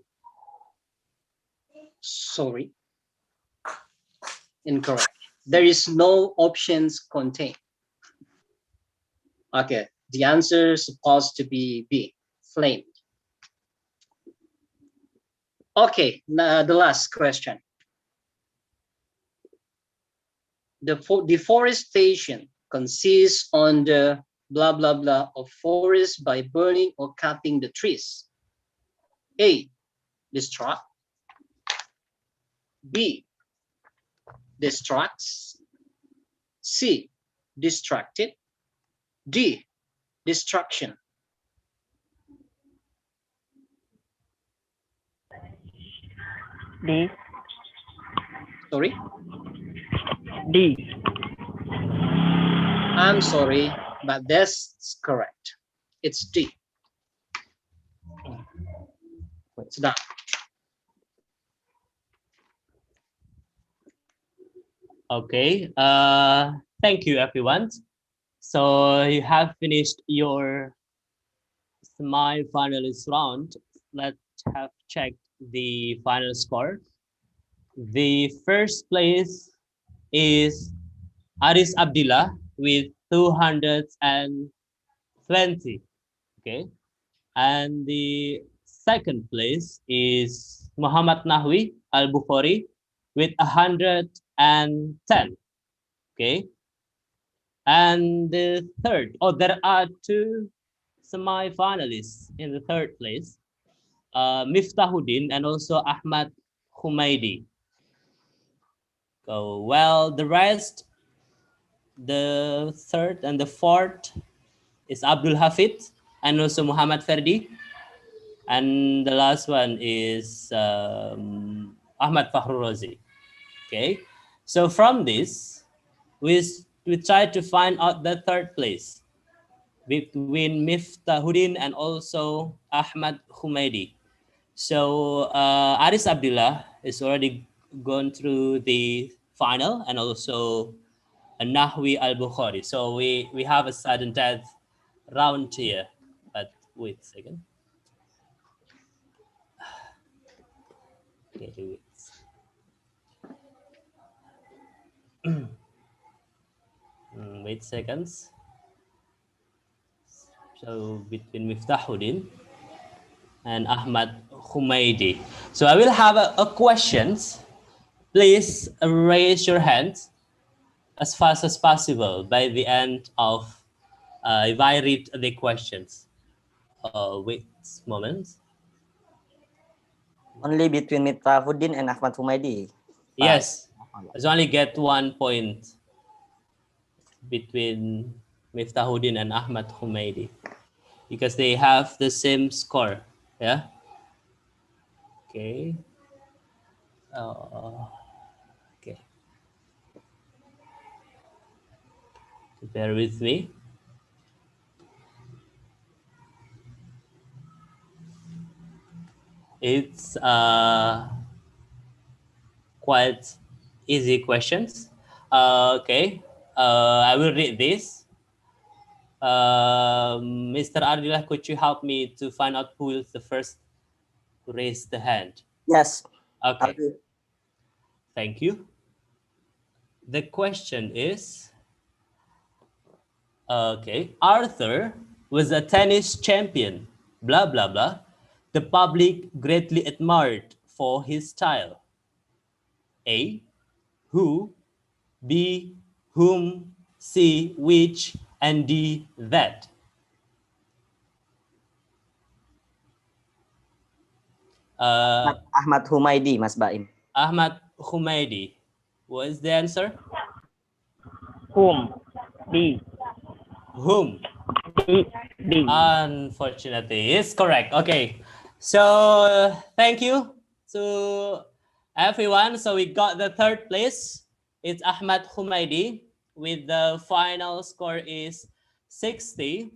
Sorry, incorrect. There is no options contained. Okay, the answer is supposed to be B, flamed. Okay, now the last question. The deforestation consists on the blah, blah, blah of forest by burning or cutting the trees. A, destruct. B, destructs. C, distracted. D, destruction. D. Sorry? D. I'm sorry, but that's correct. It's D. It's done. Okay. Thank you, everyone. So you have finished your semi-finalist round. Let's have checked the final score. The first place is Aris Abdillah with 220. Okay. And the second place is Muhammad Nahwi Al-Bukhari with 110. Okay. And the third, there are 2 semi-finalists in the third place, Miftahuddin and also Ahmad Humaidi. So, well, the rest, the third and the fourth is Abdul Hafid and also Muhammad Ferdi. And the last one is Ahmad Fakhrul Razi. Okay, so from this, we try to find out the third place between Miftahuddin and also Ahmad Humaidi. So Aris Abdillah is already gone through the final, and also Nahwi Al-Bukhari. So we have a sudden death round here, but wait a second. Okay, wait. Wait seconds. So between Miftahuddin and Ahmad Humaidi. So I will have a questions. Please raise your hand as fast as possible by the end of if I read the questions. Wait a moment. Only between Miftahuddin and Ahmad Humaidi. Yes, I only get 1 point between Miftahuddin and Ahmad Humaidi because they have the same score. Yeah. Okay. Okay. Bear with me. It's quite easy questions. Okay. I will read this. Mr. Ardillah, could you help me to find out who is the first to raise the hand? Yes. Okay. Thank you. The question is, okay, Arthur was a tennis champion, blah, blah, blah, the public greatly admired for his style? A, who, B, whom, C, which, and D, that. Ahmad Humaydi, Mas Baim. Ahmad Humaydi. What is the answer? Whom? B. Whom? B. B. Unfortunately, it's correct. Okay, so thank you to everyone. So we got the third place. It's Ahmad Humaydi with the final score is 60.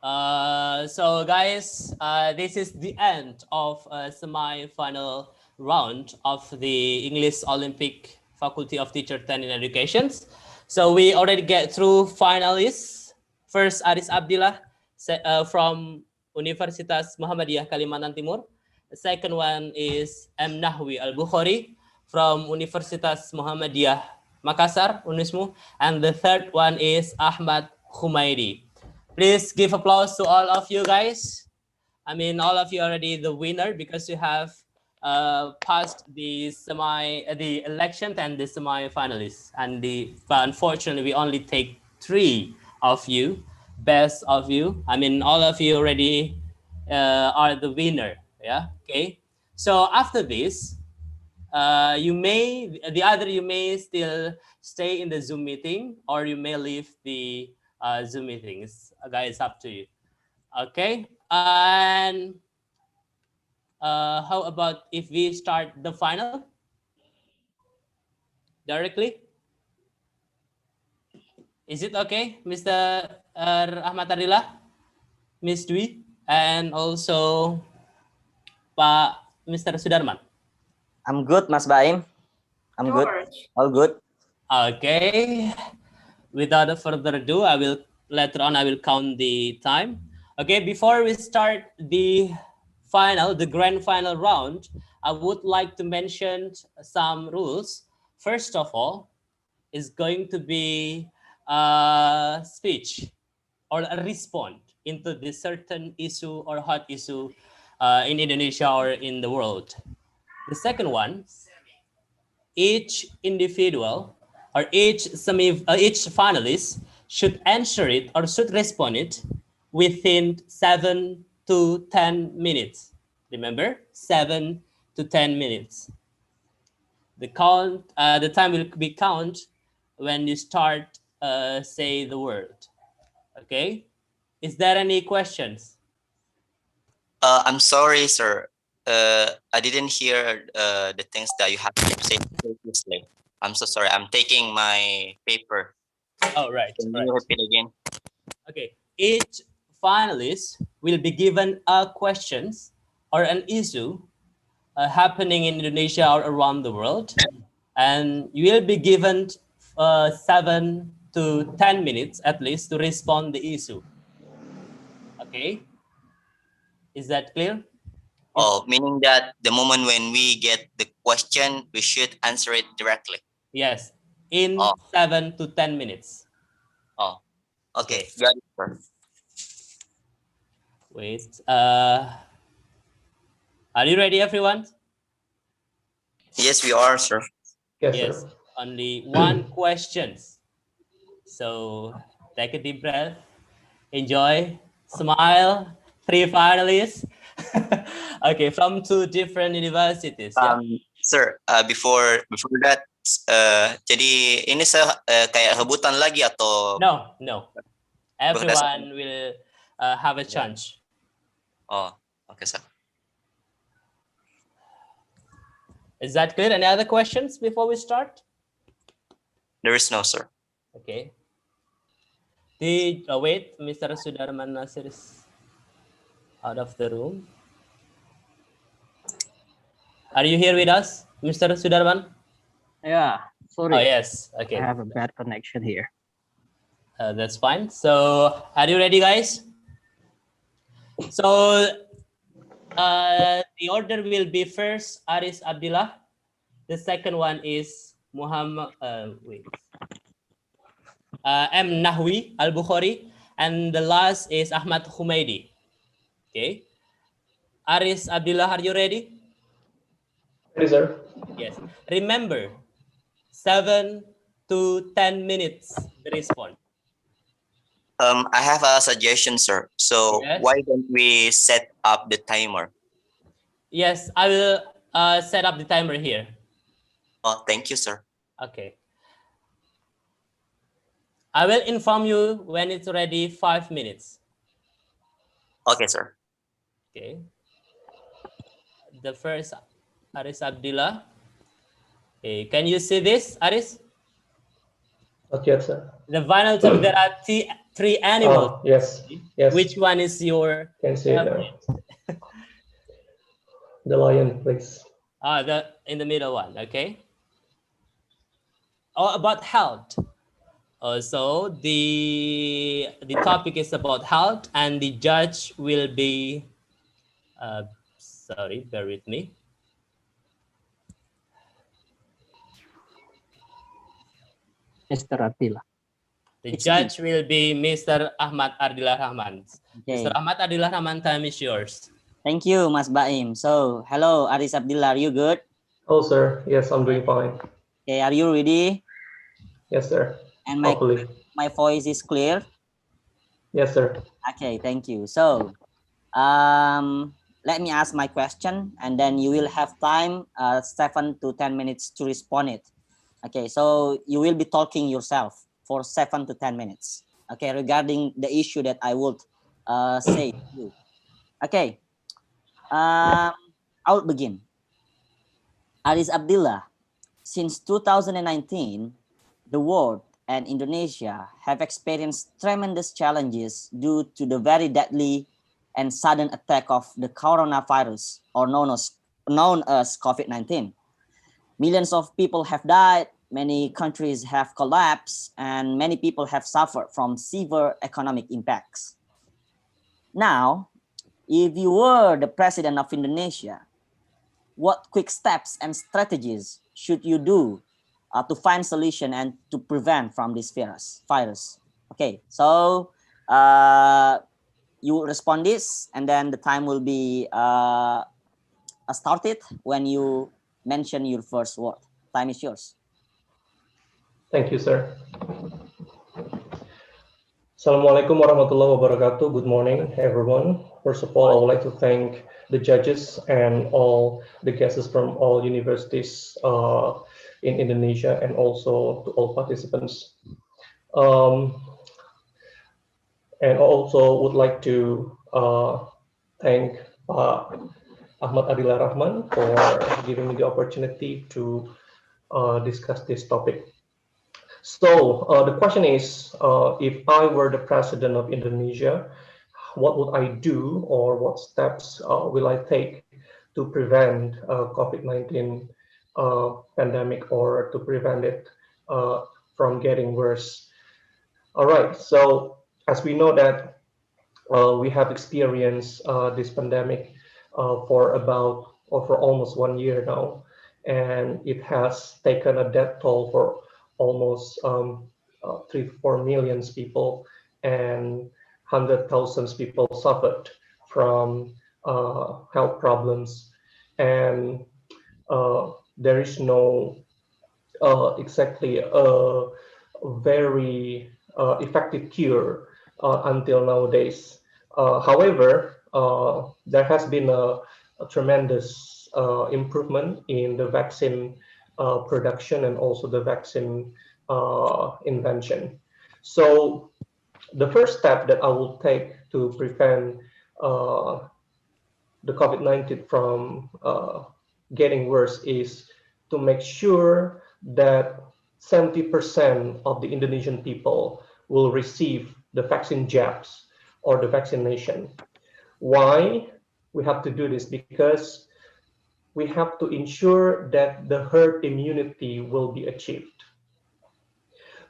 So guys, this is the end of semi-final round of the English Olympic Faculty of Teacher Training and Education. So we already get through finalists. First, Aris Abdillah from Universitas Muhammadiyah Kalimantan Timur. The second one is M. Nahwi Al-Bukhari from Universitas Muhammadiyah Makassar, UNISMU. And the third one is Ahmad Humaydi. Please give applause to all of you guys. I mean, all of you already the winner because you have passed the election and the semi-finalists. And unfortunately, we only take 3 of you, best of you. I mean, all of you already are the winner. Yeah. Okay. So after this, you may still stay in the Zoom meeting, or you may leave the Zoom meetings. Guys, up to you. Okay. And how about if we start the final directly? Is it okay, Mr. Ahmad Ardillah, Ms. Dwi, and also Mr. Sudarman? I'm good, Mas Baim. I'm good. All good. Okay. Without further ado, later on I will count the time. Okay, before we start the grand final round, I would like to mention some rules. First of all, is going to be a speech or a response into this certain issue or hot issue in Indonesia or in the world. The second one, each individual or each finalist should answer it or should respond it within 7 to 10 minutes. Remember, 7 to 10 minutes. The time will be count when you start say the word. Okay. Is there any questions? I'm sorry, sir. I didn't hear the things that you have said previously. I'm so sorry. I'm taking my paper. Oh, right. Can you repeat again? Okay. Each finalist will be given a questions or an issue happening in Indonesia or around the world, and you will be given 7 to 10 minutes at least to respond the issue. Okay. Is that clear? Oh, meaning that the moment when we get the question, we should answer it directly. Yes, in 7 to 10 minutes. Oh, okay. Got it, sir. Wait. Are you ready, everyone? Yes, we are, sir. Yes. Only one question. So take a deep breath. Enjoy. Smile. 3 finalists. Okay, from 2 different universities. Sir, before that, jadi ini kayak rebutan lagi atau? No. Everyone will have a chance. Oh, okay, sir. Is that clear? Any other questions before we start? There is no, sir. Okay. Wait, Mr. Sudarman Nasir is out of the room. Are you here with us, Mr. Sudarman? Yeah, sorry. Oh, yes. Okay. I have a bad connection here. That's fine. So, are you ready, guys? So, the order will be first Aris Abdillah. The second one is M. Nahwi Al-Bukhari. And the last is Ahmad Humaidi. Okay. Aris Abdullah, are you ready? Ready, sir. Yes. Remember, 7 to 10 minutes the response. I have a suggestion, sir. So Yes. why don't we set up the timer? Yes, I will set up the timer here. Oh, thank you, sir. Okay. I will inform you when it's ready. 5 minutes. Okay, sir. Okay. The first, Aris Abdullah. Okay. Can you see this, Aris? Not yet, sir. The vinyl tube, there are three animals. Yes. Yes. Which one is your Can see it now. The lion, please. In the middle one, okay. Oh, about health. So the topic is about health, and the judge will be, sorry, bear with me. Mr. Abdillah. The judge will be Mr. Ahmad Ardillah Rahman. Okay. Mr. Ahmad Ardillah Rahman, time is yours. Thank you, Mas Baim. So, hello, Aris Abdullah, are you good? Oh, sir. Yes, I'm doing fine. Okay, are you ready? Yes, sir. And Hopefully. my voice is clear? Yes, sir. Okay, thank you. So, let me ask my question, and then you will have time, 7 to 10 minutes to respond it. Okay, so you will be talking yourself for 7 to 10 minutes. Okay, regarding the issue that I would say to you. Okay, I'll begin. Aris Abdullah, since 2019, the world and Indonesia have experienced tremendous challenges due to the very deadly and sudden attack of the coronavirus, or known as COVID-19. Millions of people have died, many countries have collapsed, and many people have suffered from severe economic impacts. Now, if you were the president of Indonesia, what quick steps and strategies should you do to find solution and to prevent from this virus? Okay, so you respond this, and then the time will be started when you mention your first word. Time is yours. Thank you, sir. Assalamualaikum warahmatullahi wabarakatuh. Good morning, everyone. First of all, I would like to thank the judges and all the guests from all universities in Indonesia, and also to all participants. And also would like to thank Ahmad Ardillah Rahman for giving me the opportunity to discuss this topic. So the question is, if I were the president of Indonesia, what would I do, or what steps will I take to prevent COVID-19 pandemic, or to prevent it from getting worse? All right, so as we know that we have experienced this pandemic for almost 1 year now, and it has taken a death toll for almost 3 to 4 million people, and 100,000 people suffered from health problems, and there is no exactly a very effective cure until nowadays. However, there has been a tremendous improvement in the vaccine production, and also the vaccine invention. So the first step that I will take to prevent the COVID-19 from getting worse is to make sure that 70% of the Indonesian people will receive the vaccine jabs or the vaccination. Why we have to do this? Because we have to ensure that the herd immunity will be achieved.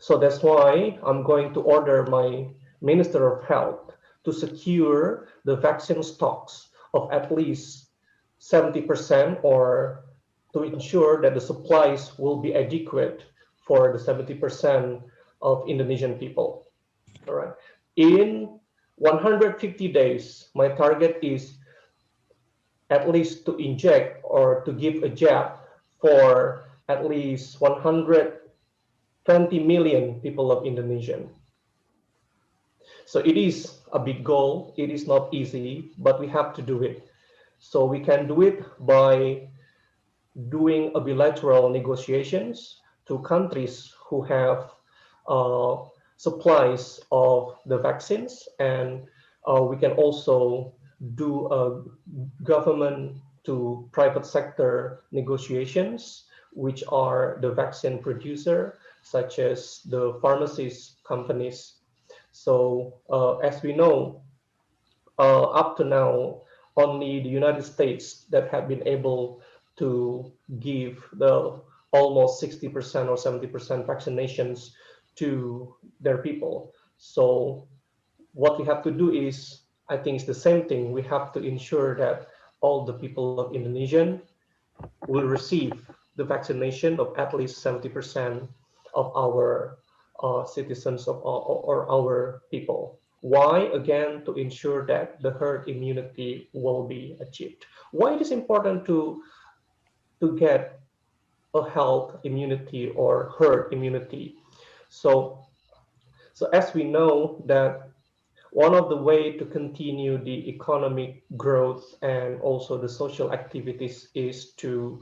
So that's why I'm going to order my Minister of Health to secure the vaccine stocks of at least 70%, or to ensure that the supplies will be adequate for the 70% of Indonesian people. All right. In 150 days, my target is at least to inject or to give a jab for at least 120 million people of Indonesia. So it is a big goal. It is not easy, but we have to do it. So we can do it by doing a bilateral negotiations to countries who have supplies of the vaccines, and we can also do a government to private sector negotiations, which are the vaccine producer, such as the pharmacies companies. So as we know, up to now, only the United States that have been able to give the almost 60% or 70% vaccinations to their people. So what we have to do is, I think it's the same thing. We have to ensure that all the people of Indonesia will receive the vaccination of at least 70% of our citizens or our people. Why? Again, to ensure that the herd immunity will be achieved. Why it is important to get a health immunity or herd immunity? So as we know that one of the way to continue the economic growth and also the social activities is to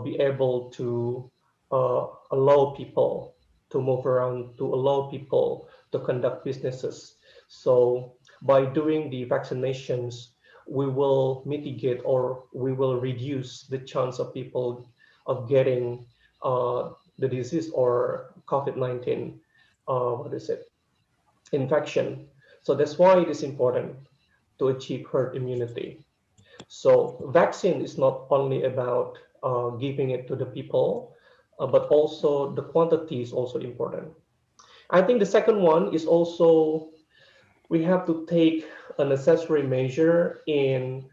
be able to allow people to move around, to allow people to conduct businesses. So by doing the vaccinations, we will mitigate or we will reduce the chance of people of getting the disease or COVID-19, infection. So that's why it is important to achieve herd immunity. So vaccine is not only about giving it to the people, but also the quantity is also important. I think the second one is also we have to take a necessary measure in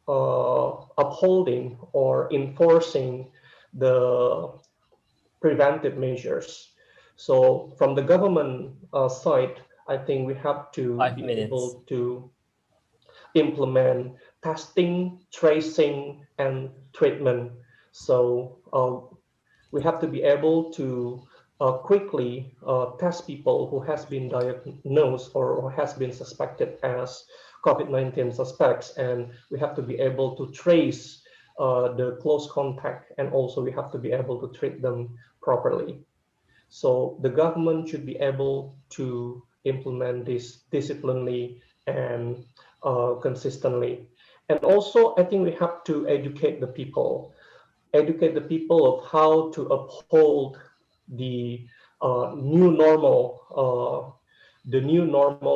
upholding or enforcing the preventive measures. So from the government side, I think we have to be able to implement testing, tracing, and treatment. So we have to be able to quickly test people who has been diagnosed or has been suspected as COVID-19 suspects, and we have to be able to trace the close contact, and also we have to be able to treat them properly. So the government should be able to implement this disciplinarily and consistently. And also, I think we have to educate the people of how to uphold the new normal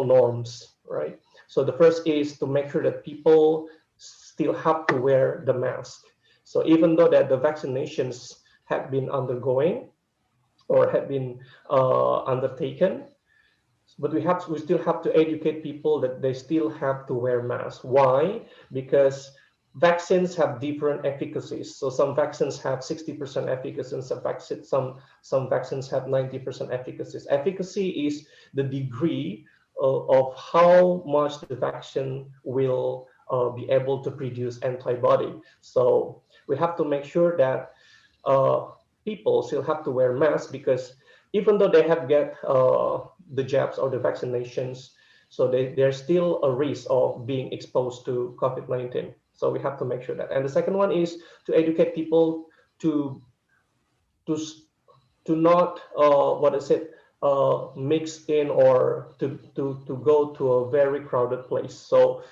norms, right? So the first is to make sure that people still have to wear the mask. So even though that the vaccinations have been undergoing or have been undertaken, but we still have to educate people that they still have to wear masks. Why? Because vaccines have different efficacies. So some vaccines have 60% efficacy, some vaccines have 90% efficacy. Efficacy is the degree of how much the vaccine will be able to produce antibody. So we have to make sure that people still have to wear masks, because even though they have get the jabs or the vaccinations, so there's still a risk of being exposed to COVID-19. So we have to make sure that. And the second one is to educate people to not mix in or to go to a very crowded place. So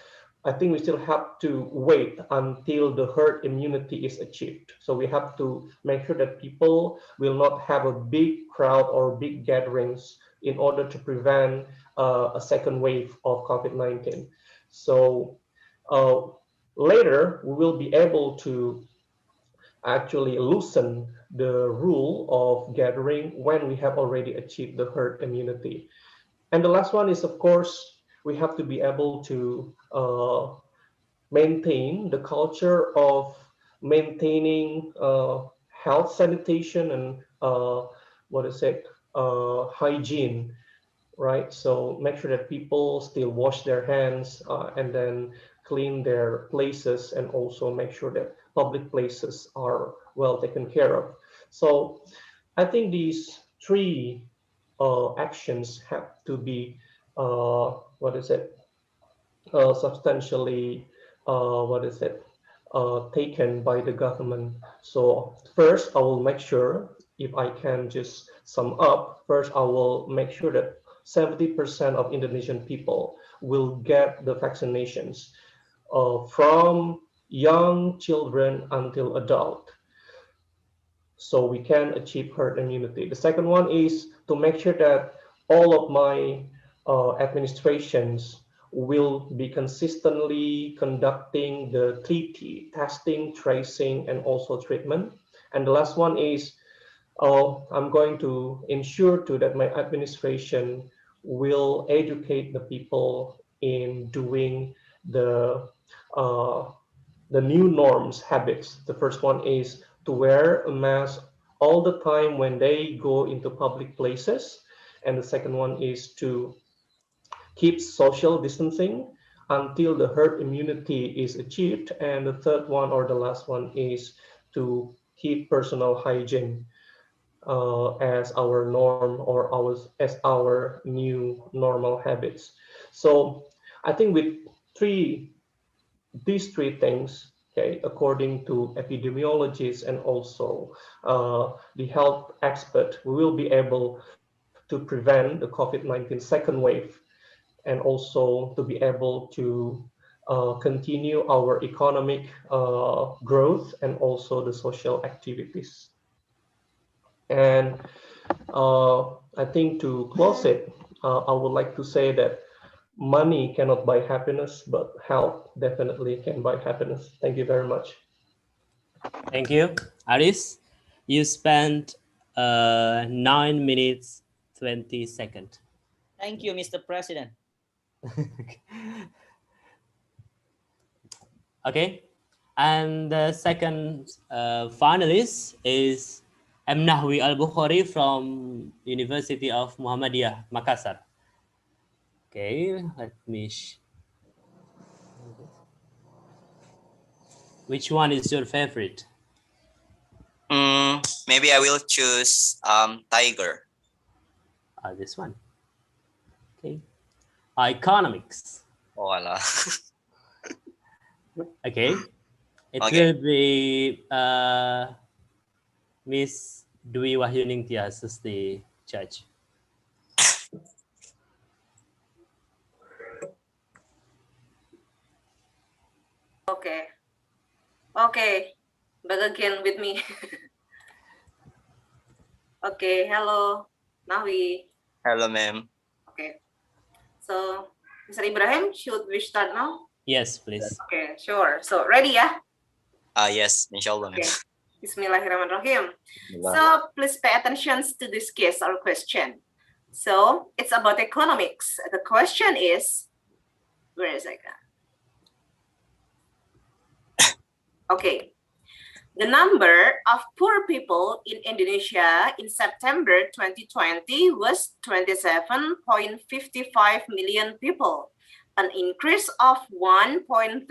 I think we still have to wait until the herd immunity is achieved. So we have to make sure that people will not have a big crowd or big gatherings in order to prevent a second wave of COVID-19. So later, we will be able to actually loosen the rule of gathering when we have already achieved the herd immunity. And the last one is, of course, we have to be able to maintain the culture of maintaining health sanitation and hygiene right? So make sure that people still wash their hands and then clean their places, and also make sure that public places are well taken care of. So I think these three actions have to be what is it substantially taken by the government. So first, I will make sure, if I can just sum up, first I will make sure that 70% of Indonesian people will get the vaccinations from young children until adult, so we can achieve herd immunity. The second one is to make sure that all of my administrations will be consistently conducting the 3T, testing, tracing, and also treatment. And the last one is I'm going to ensure to that my administration will educate the people in doing uh, the new norms habits. The first one is to wear a mask all the time when they go into public places, and the second one is to keep social distancing until the herd immunity is achieved, and the third one, or the last one, is to keep personal hygiene as our norm, or as our new normal habits. So I think with these three things, okay, according to epidemiologists and also the health expert, we will be able to prevent the COVID-19 second wave, and also to be able to continue our economic growth and also the social activities. And I think to close it, I would like to say that money cannot buy happiness, but health definitely can buy happiness. Thank you very much. Thank you. Aris, you spent 9 minutes, 20 seconds. Thank you, Mr. President. Okay. And the second finalist is M. Nahwi Al-Bukhari from University of Muhammadiyah, Makassar. Okay, let me... Which one is your favorite? Maybe I will choose Tiger. This one. Okay. Economics. Oh, Allah. Okay. It Okay. will be Miss Dwi Wahyuningtyas as the judge. Okay. Okay. Back again with me. Okay. Hello, Nahwi. Hello, ma'am. Okay. So, Mr. Ibrahim, should we start now? Yes, please. Okay, sure. So, ready, yeah? Yes, inshallah, ma'am. Okay. Bismillahirrahmanirrahim. So, please pay attention to this case or question. So, it's about economics. The question is, where is it? Okay. The number of poor people in Indonesia in September 2020 was 27.55 million people, an increase of 1.13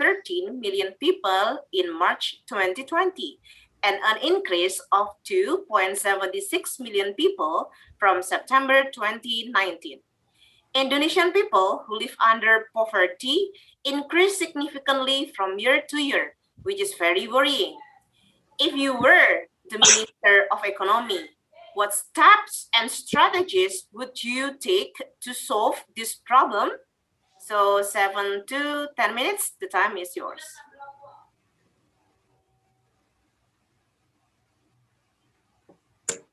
million people in March 2020, and an increase of 2.76 million people from September 2019. Indonesian people who live under poverty increased significantly from year to year, which is very worrying. If you were the Minister of Economy, what steps and strategies would you take to solve this problem? So 7 to 10 minutes, the time is yours.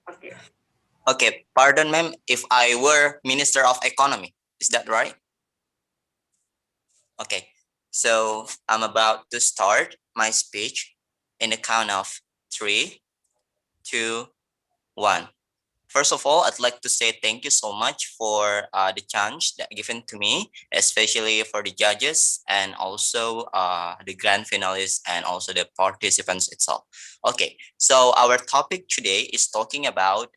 Okay. Okay, pardon, ma'am, if I were Minister of Economy, is that right? Okay, so I'm about to start my speech in the count of 3, 2, 1. First of all, I'd like to say thank you so much for the chance that given to me, especially for the judges and also the grand finalists and also the participants itself. Okay, so our topic today is talking about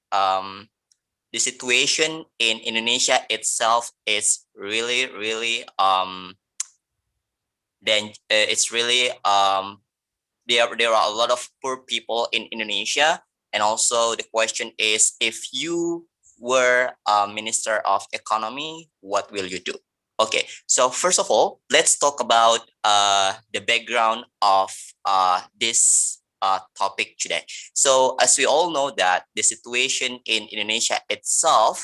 the situation in Indonesia itself is really, really then it's really there are a lot of poor people in Indonesia. And also the question is, if you were a Minister of Economy, what will you do? Okay, so first of all, let's talk about the background of this topic today. So as we all know that the situation in Indonesia itself,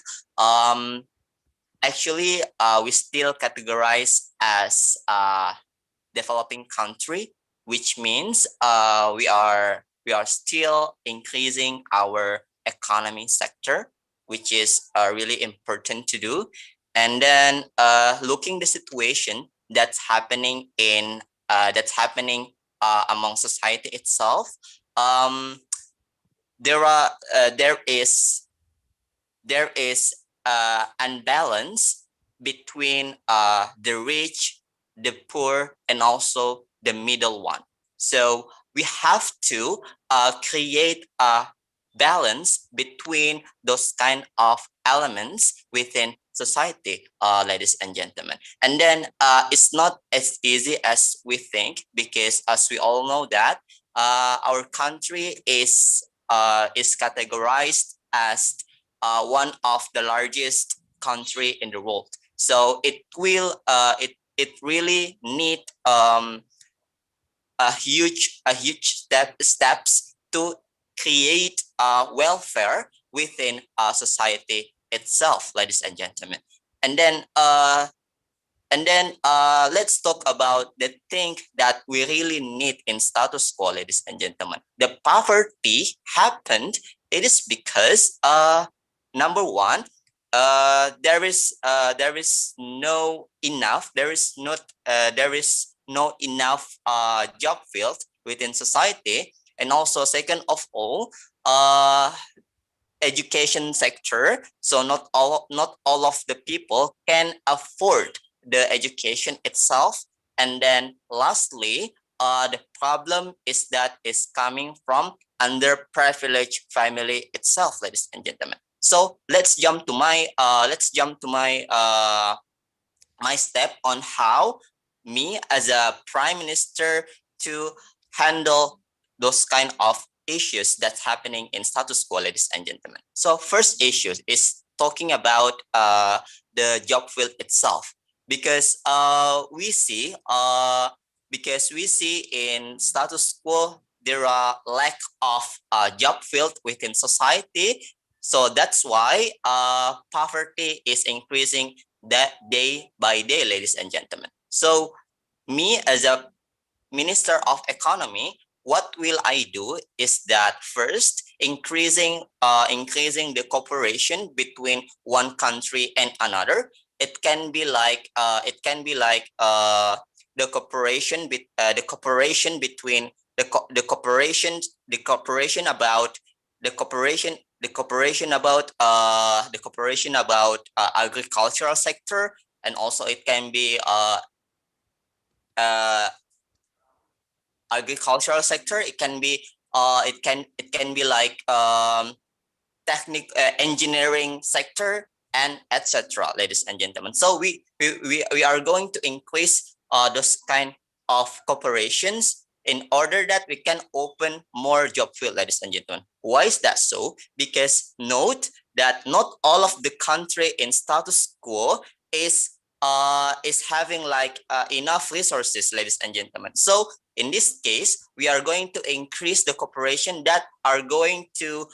actually we still categorize as a developing country, which means we are still increasing our economy sector, which is really important to do. And then looking the situation that's happening in among society itself, there is unbalance between the rich, the poor, and also the middle one. So we have to create a balance between those kind of elements within society, ladies and gentlemen. And then it's not as easy as we think, because as we all know that our country is categorized as one of the largest country in the world. So it really need a huge steps to create welfare within society itself, ladies and gentlemen. And then let's talk about the thing that we really need in status quo, ladies and gentlemen. The poverty happened. It is because number one, there is no enough job field within society. And also second of all, education sector. So not all of the people can afford the education itself. And then lastly, the problem is that is coming from underprivileged family itself, ladies and gentlemen. So let's jump to my my step on how me as a prime minister to handle those kind of issues that's happening in status quo, ladies and gentlemen. So first issue is talking about the job field itself, because we see in status quo there are lack of job field within society. So that's why poverty is increasing that day by day, ladies and gentlemen. So me as a Minister of Economy, what will I do is that first increasing the cooperation between one country and another. It can be like the cooperation between the cooperation about agricultural sector. And also it can be agricultural sector. It can be like engineering sector, and etc., ladies and gentlemen. So we are going to increase those kind of corporations in order that we can open more job field, ladies and gentlemen. Why is that so? Because note that not all of the country in status quo is having like enough resources, ladies and gentlemen. So in this case, we are going to increase the cooperation that are going to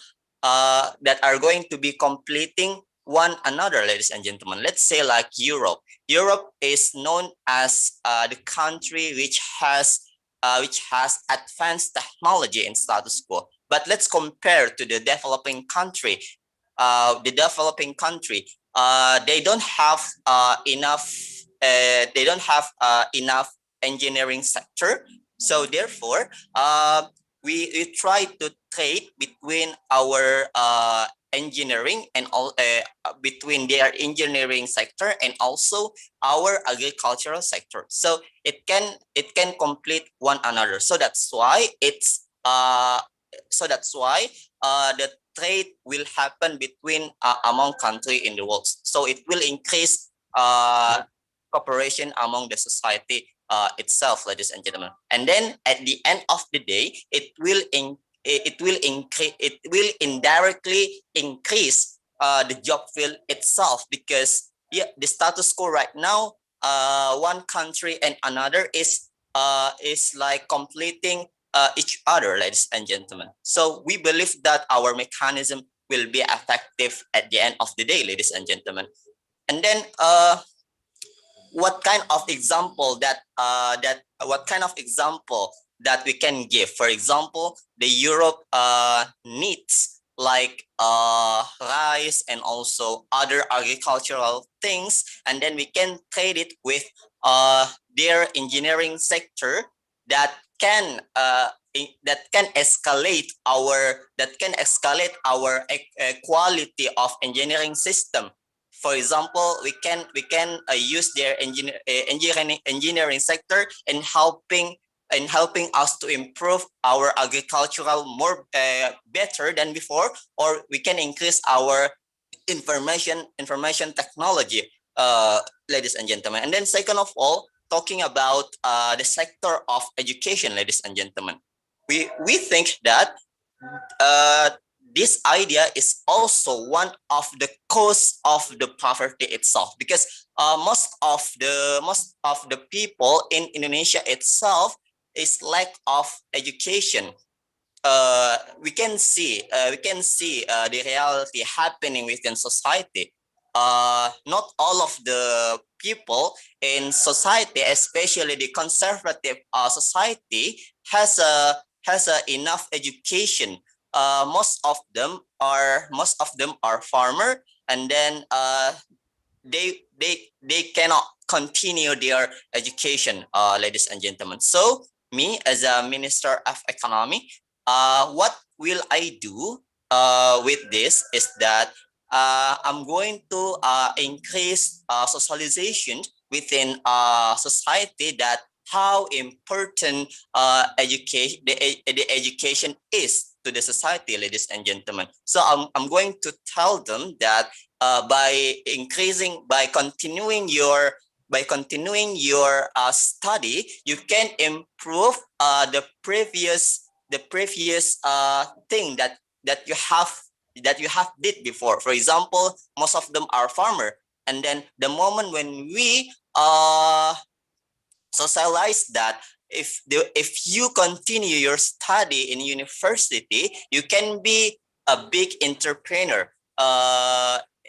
be completing one another, ladies and gentlemen. Let's say like Europe. Europe is known as the country which has advanced technology in status quo. But let's compare to the developing country. They don't have enough. They don't have enough engineering sector. So therefore, we try to trade between our engineering and all between their engineering sector and also our agricultural sector. So it can complete one another. So that's why the trade will happen between among country in the world. So it will increase cooperation among the society itself, ladies and gentlemen. And then at the end of the day, it will indirectly increase the job field itself, because the status quo right now, one country and another is like completing each other, ladies and gentlemen. So we believe that our mechanism will be effective at the end of the day, ladies and gentlemen. And then what kind of example that we can give? For example, the Europe needs like rice and also other agricultural things, and then we can trade it with their engineering sector that can escalate our quality of engineering system. For example, we can use their engineering sector in helping us to improve our agricultural more better than before, or we can increase our information technology, ladies and gentlemen. And then second of all, talking about the sector of education, ladies and gentlemen, we think that this idea is also one of the cause of the poverty itself, because most of the people in Indonesia itself is lack of education. We can see the reality happening within society. Not all of the people in society, especially the conservative society, has enough education. Most of them are farmer, and then they cannot continue their education, ladies and gentlemen. So me as a Minister of Economy, what will I do with this is that I'm going to increase socialization within society, that how important the education is to the society, ladies and gentlemen. So I'm going to tell them that by continuing your study, you can improve the previous thing that you have did before. For example, most of them are farmer, and then the moment when we socialize that if you continue your study in university, you can be a big entrepreneur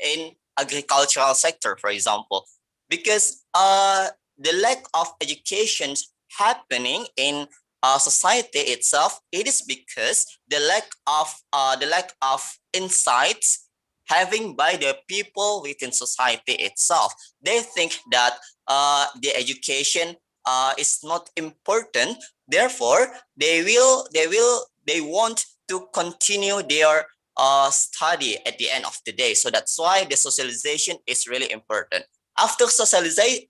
in agricultural sector, for example, because the lack of education happening in society itself, it is because the lack of insights having by the people within society itself. They think that the education is not important, therefore they want to continue their study at the end of the day. So that's why the socialization is really important. After socializing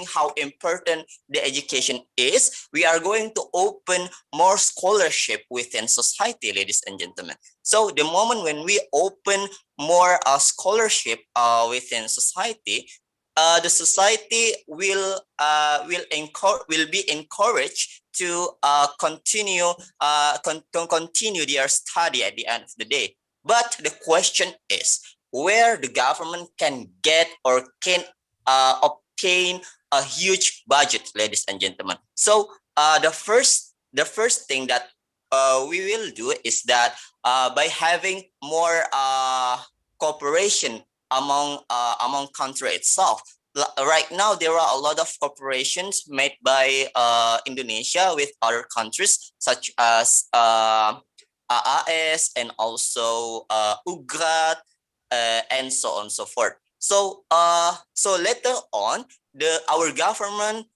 how important the education is, we are going to open more scholarship within society, ladies and gentlemen. So the moment when we open more scholarship within society, the society will be encouraged to continue their study at the end of the day. But the question is where the government can get or can obtain a huge budget, ladies and gentlemen. So the first thing that we will do is that by having more cooperation among country itself. Right now, there are a lot of cooperations made by Indonesia with other countries such as AAS and also UGRAT and so on and so forth. So later on, our government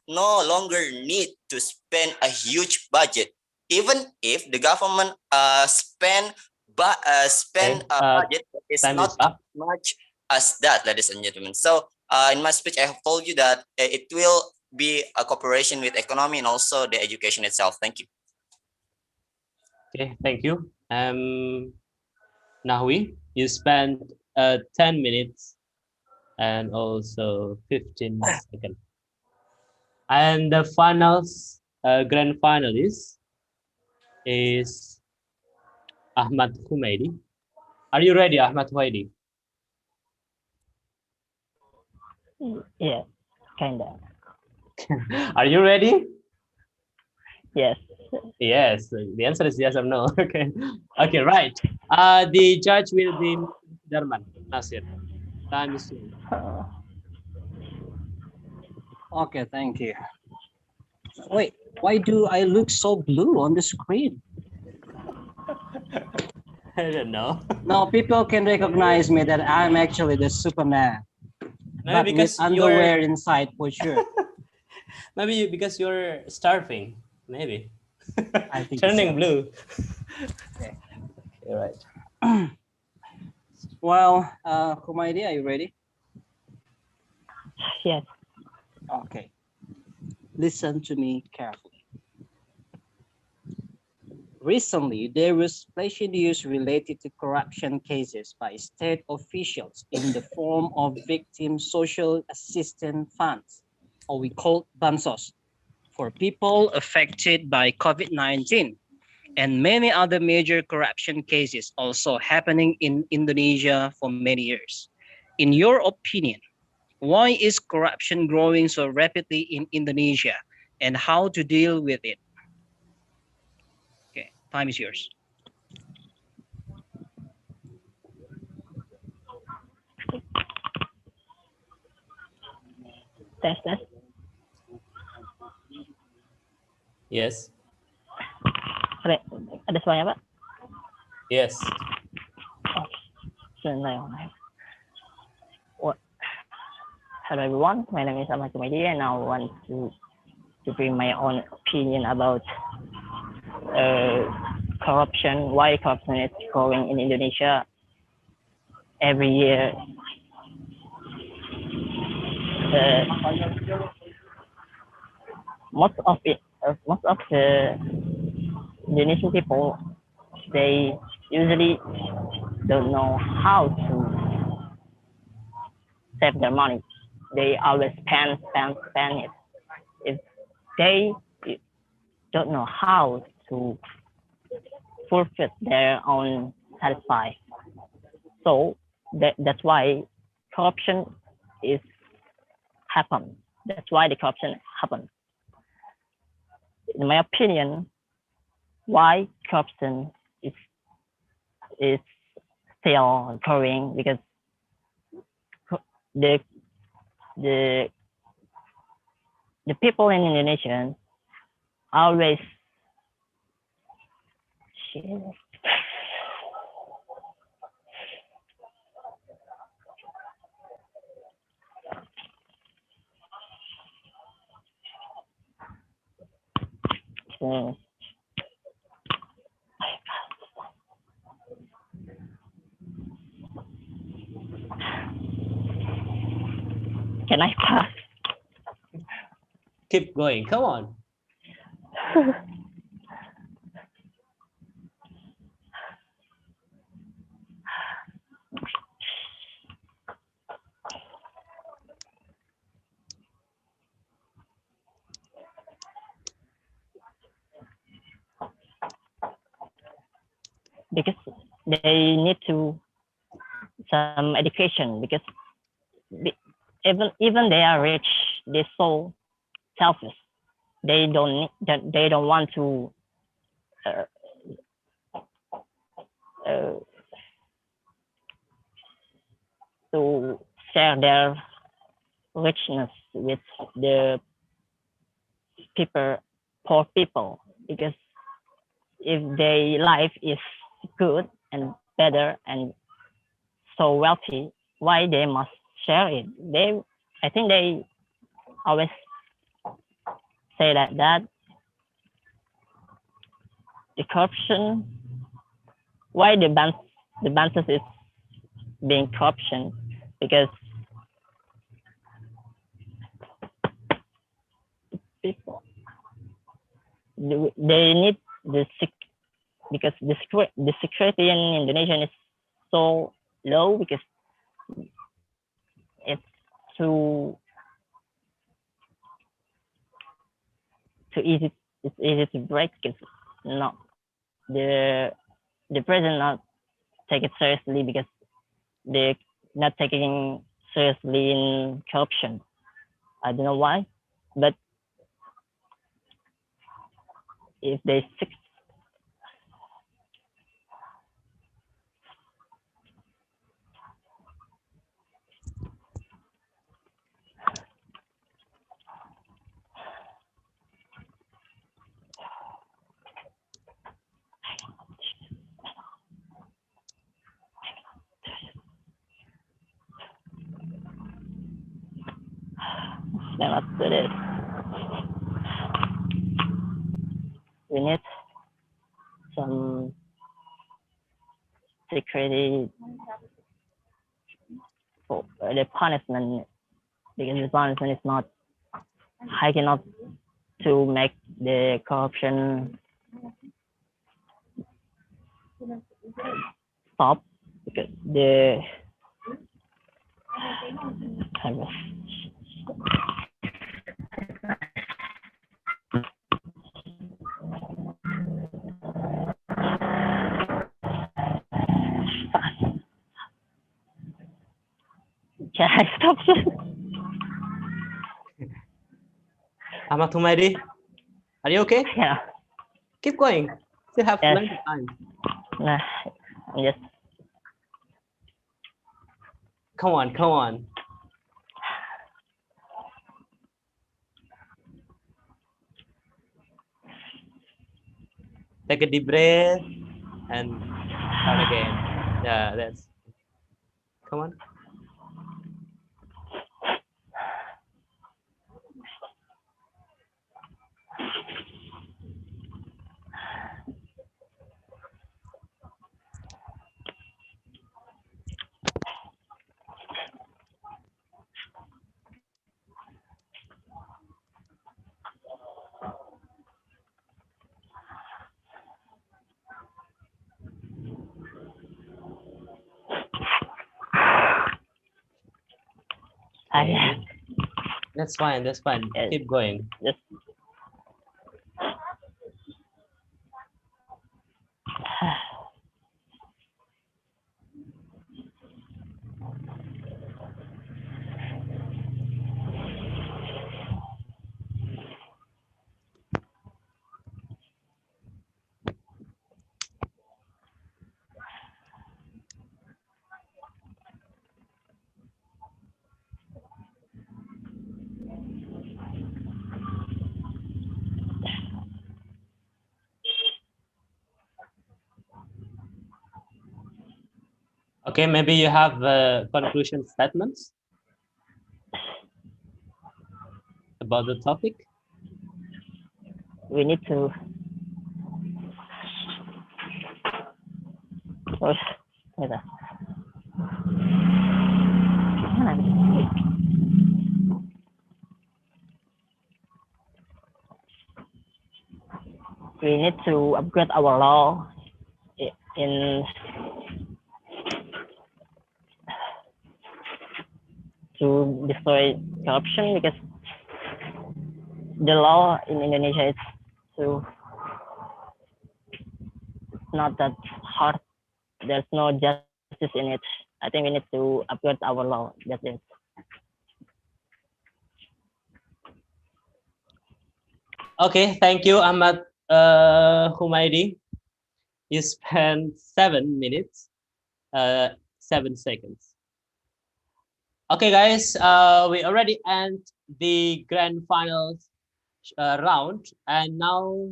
no longer need to spend a huge budget, even if the government spend budget is not as much as that, ladies and gentlemen. So in my speech, I have told you that it will be a cooperation with economy and also the education itself. Thank you. Okay, thank you. Nahwi, you spent 10 minutes and also 15 seconds. And the finals, grand finalist is Ahmad Humaydi. Are you ready, Ahmad Humaydi? Yeah, kinda. Are you ready? Yes. Yes. The answer is yes or no. Okay. Okay, right. The judge will be Darman Nasir. Time is yours. Okay, thank you. Wait, why do I look so blue on the screen? I don't know. Now people can recognize me that I'm actually the Superman. Maybe But because with underwear inside for sure. Maybe because you're starving. Maybe. I think Turning so. blue. Okay. You're right. Well, Humaydi, are you ready? Yes. Okay. Listen to me carefully. Recently, there was flashy news related to corruption cases by state officials in the form of victim social assistance funds, or we call Bansos, for people affected by COVID-19, and many other major corruption cases also happening in Indonesia for many years. In your opinion, why is corruption growing so rapidly in Indonesia, and how to deal with it? Okay, time is yours. Tes. Yes. Ada suaranya, Pak? Yes. What? Hello everyone, my name is Ahmad Humaydi and I want to bring my own opinion about corruption, why corruption is growing in Indonesia every year. Most of the Indonesian people, they usually don't know how to save their money. They always spend it. If they don't know how to fulfill their own satisfy, so that's why corruption is happen. That's why the corruption happens. In my opinion, why corruption is still occurring, because the people in Indonesia always Can I pass? Keep going. Come on. Because they need to some education, because even they are rich, they're so selfish. They don't want to to share their richness with the poor people, because if their life is good and better and so wealthy, why they must share it? I think they always say that the corruption, why the Bansos is being corruption, because they need because the security in Indonesia is so low because it's too easy. It's easy to break. It's not the president not take it seriously because they're not taking seriously in corruption. I don't know why, but if they then let's do this. We need some security for the punishment because the punishment is not high enough to make the corruption stop because the can I stop? Ahmad Humaydi, are you okay? Yeah. Keep going. Still have Yes. plenty of time. Nah, I'm just Come on, come on. Take a deep breath and start again. Yeah, that's. Come on. I That's fine. That's fine. Keep going. just Okay, maybe you have conclusion statements about the topic. we need to oh, wait a- we need to upgrade our law in to destroy corruption because the law in Indonesia is so it's not that hard. There's no justice in it. I think we need to upgrade our law. That's it. Okay, thank you, Ahmad Humaydi. You spent 7 minutes, 7 seconds. Okay, guys, we already end the grand finals round, and now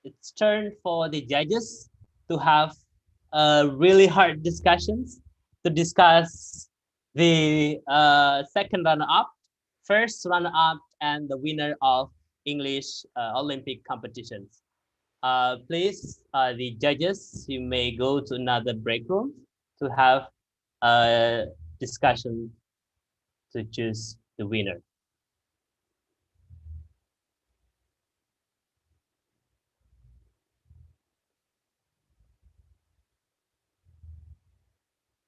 it's turn for the judges to have really hard discussions to discuss the second runner-up, first runner-up, and the winner of English Olympic competitions. Please, the judges, you may go to another break room to have a discussion to choose the winner.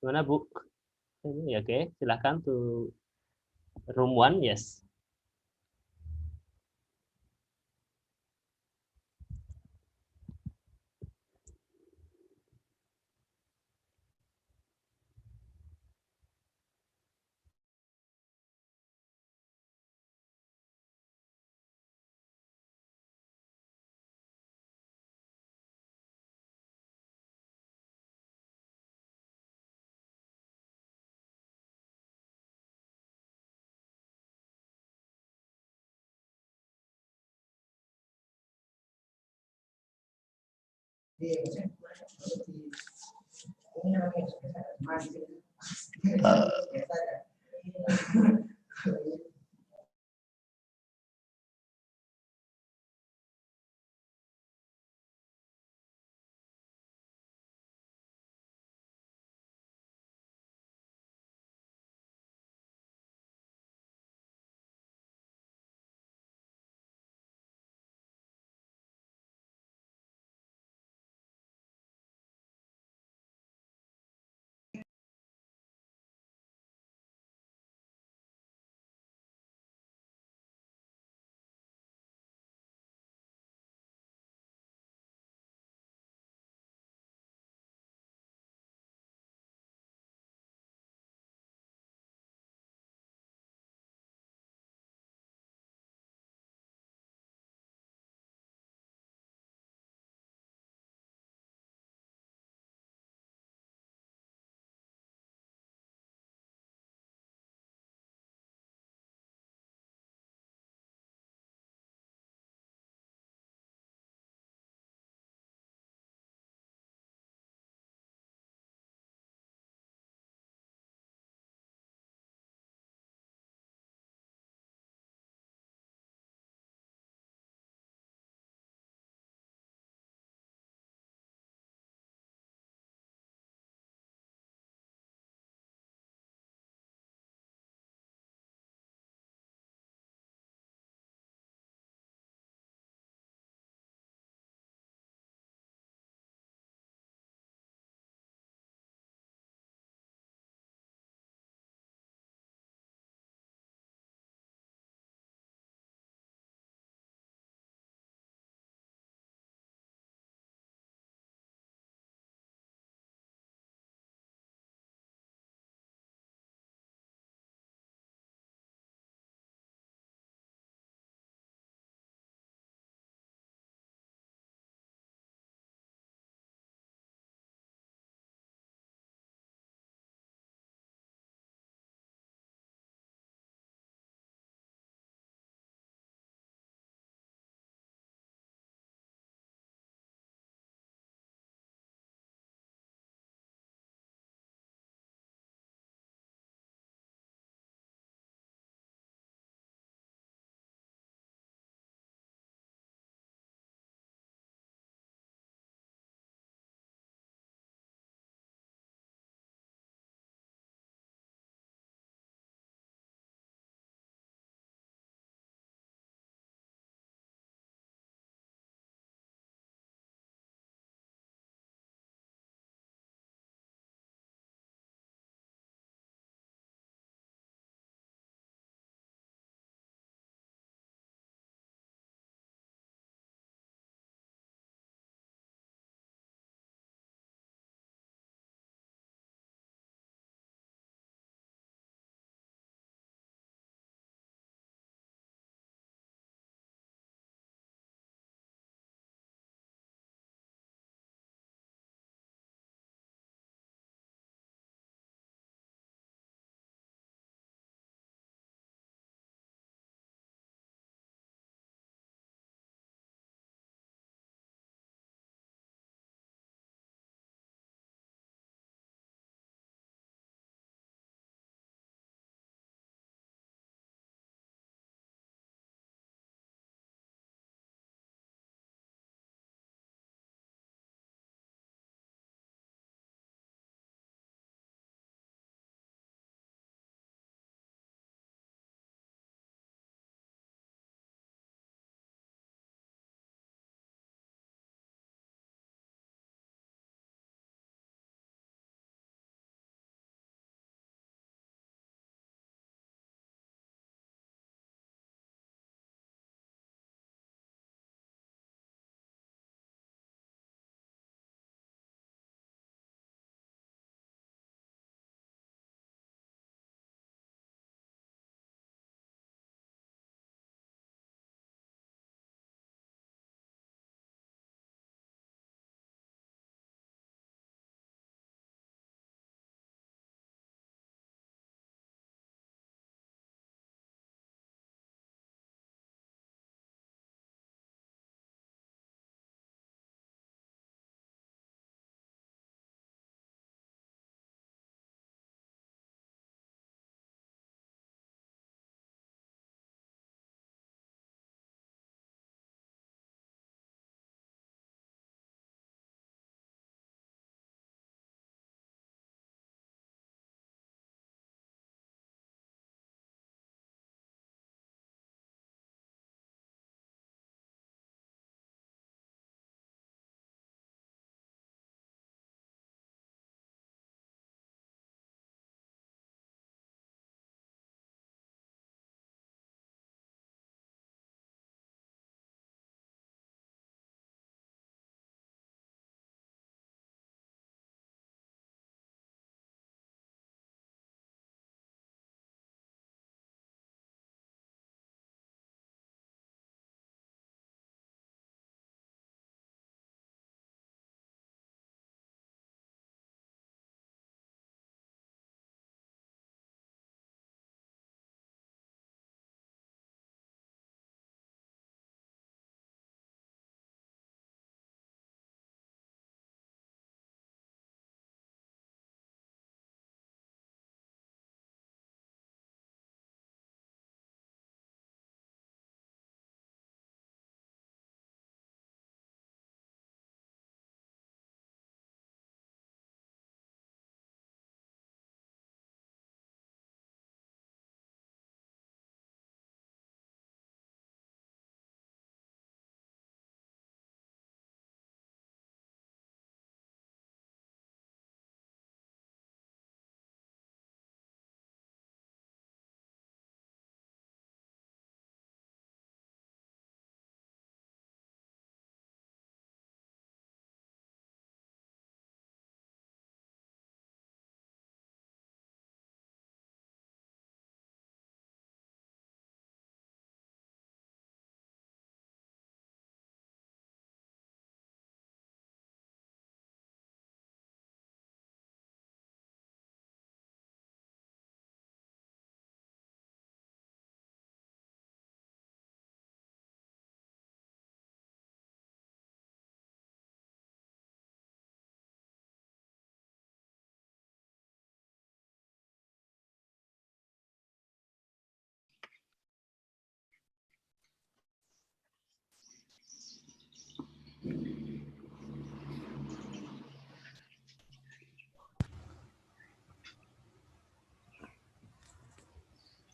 Gimana Bu? Ini oke, silahkan to room 1, yes.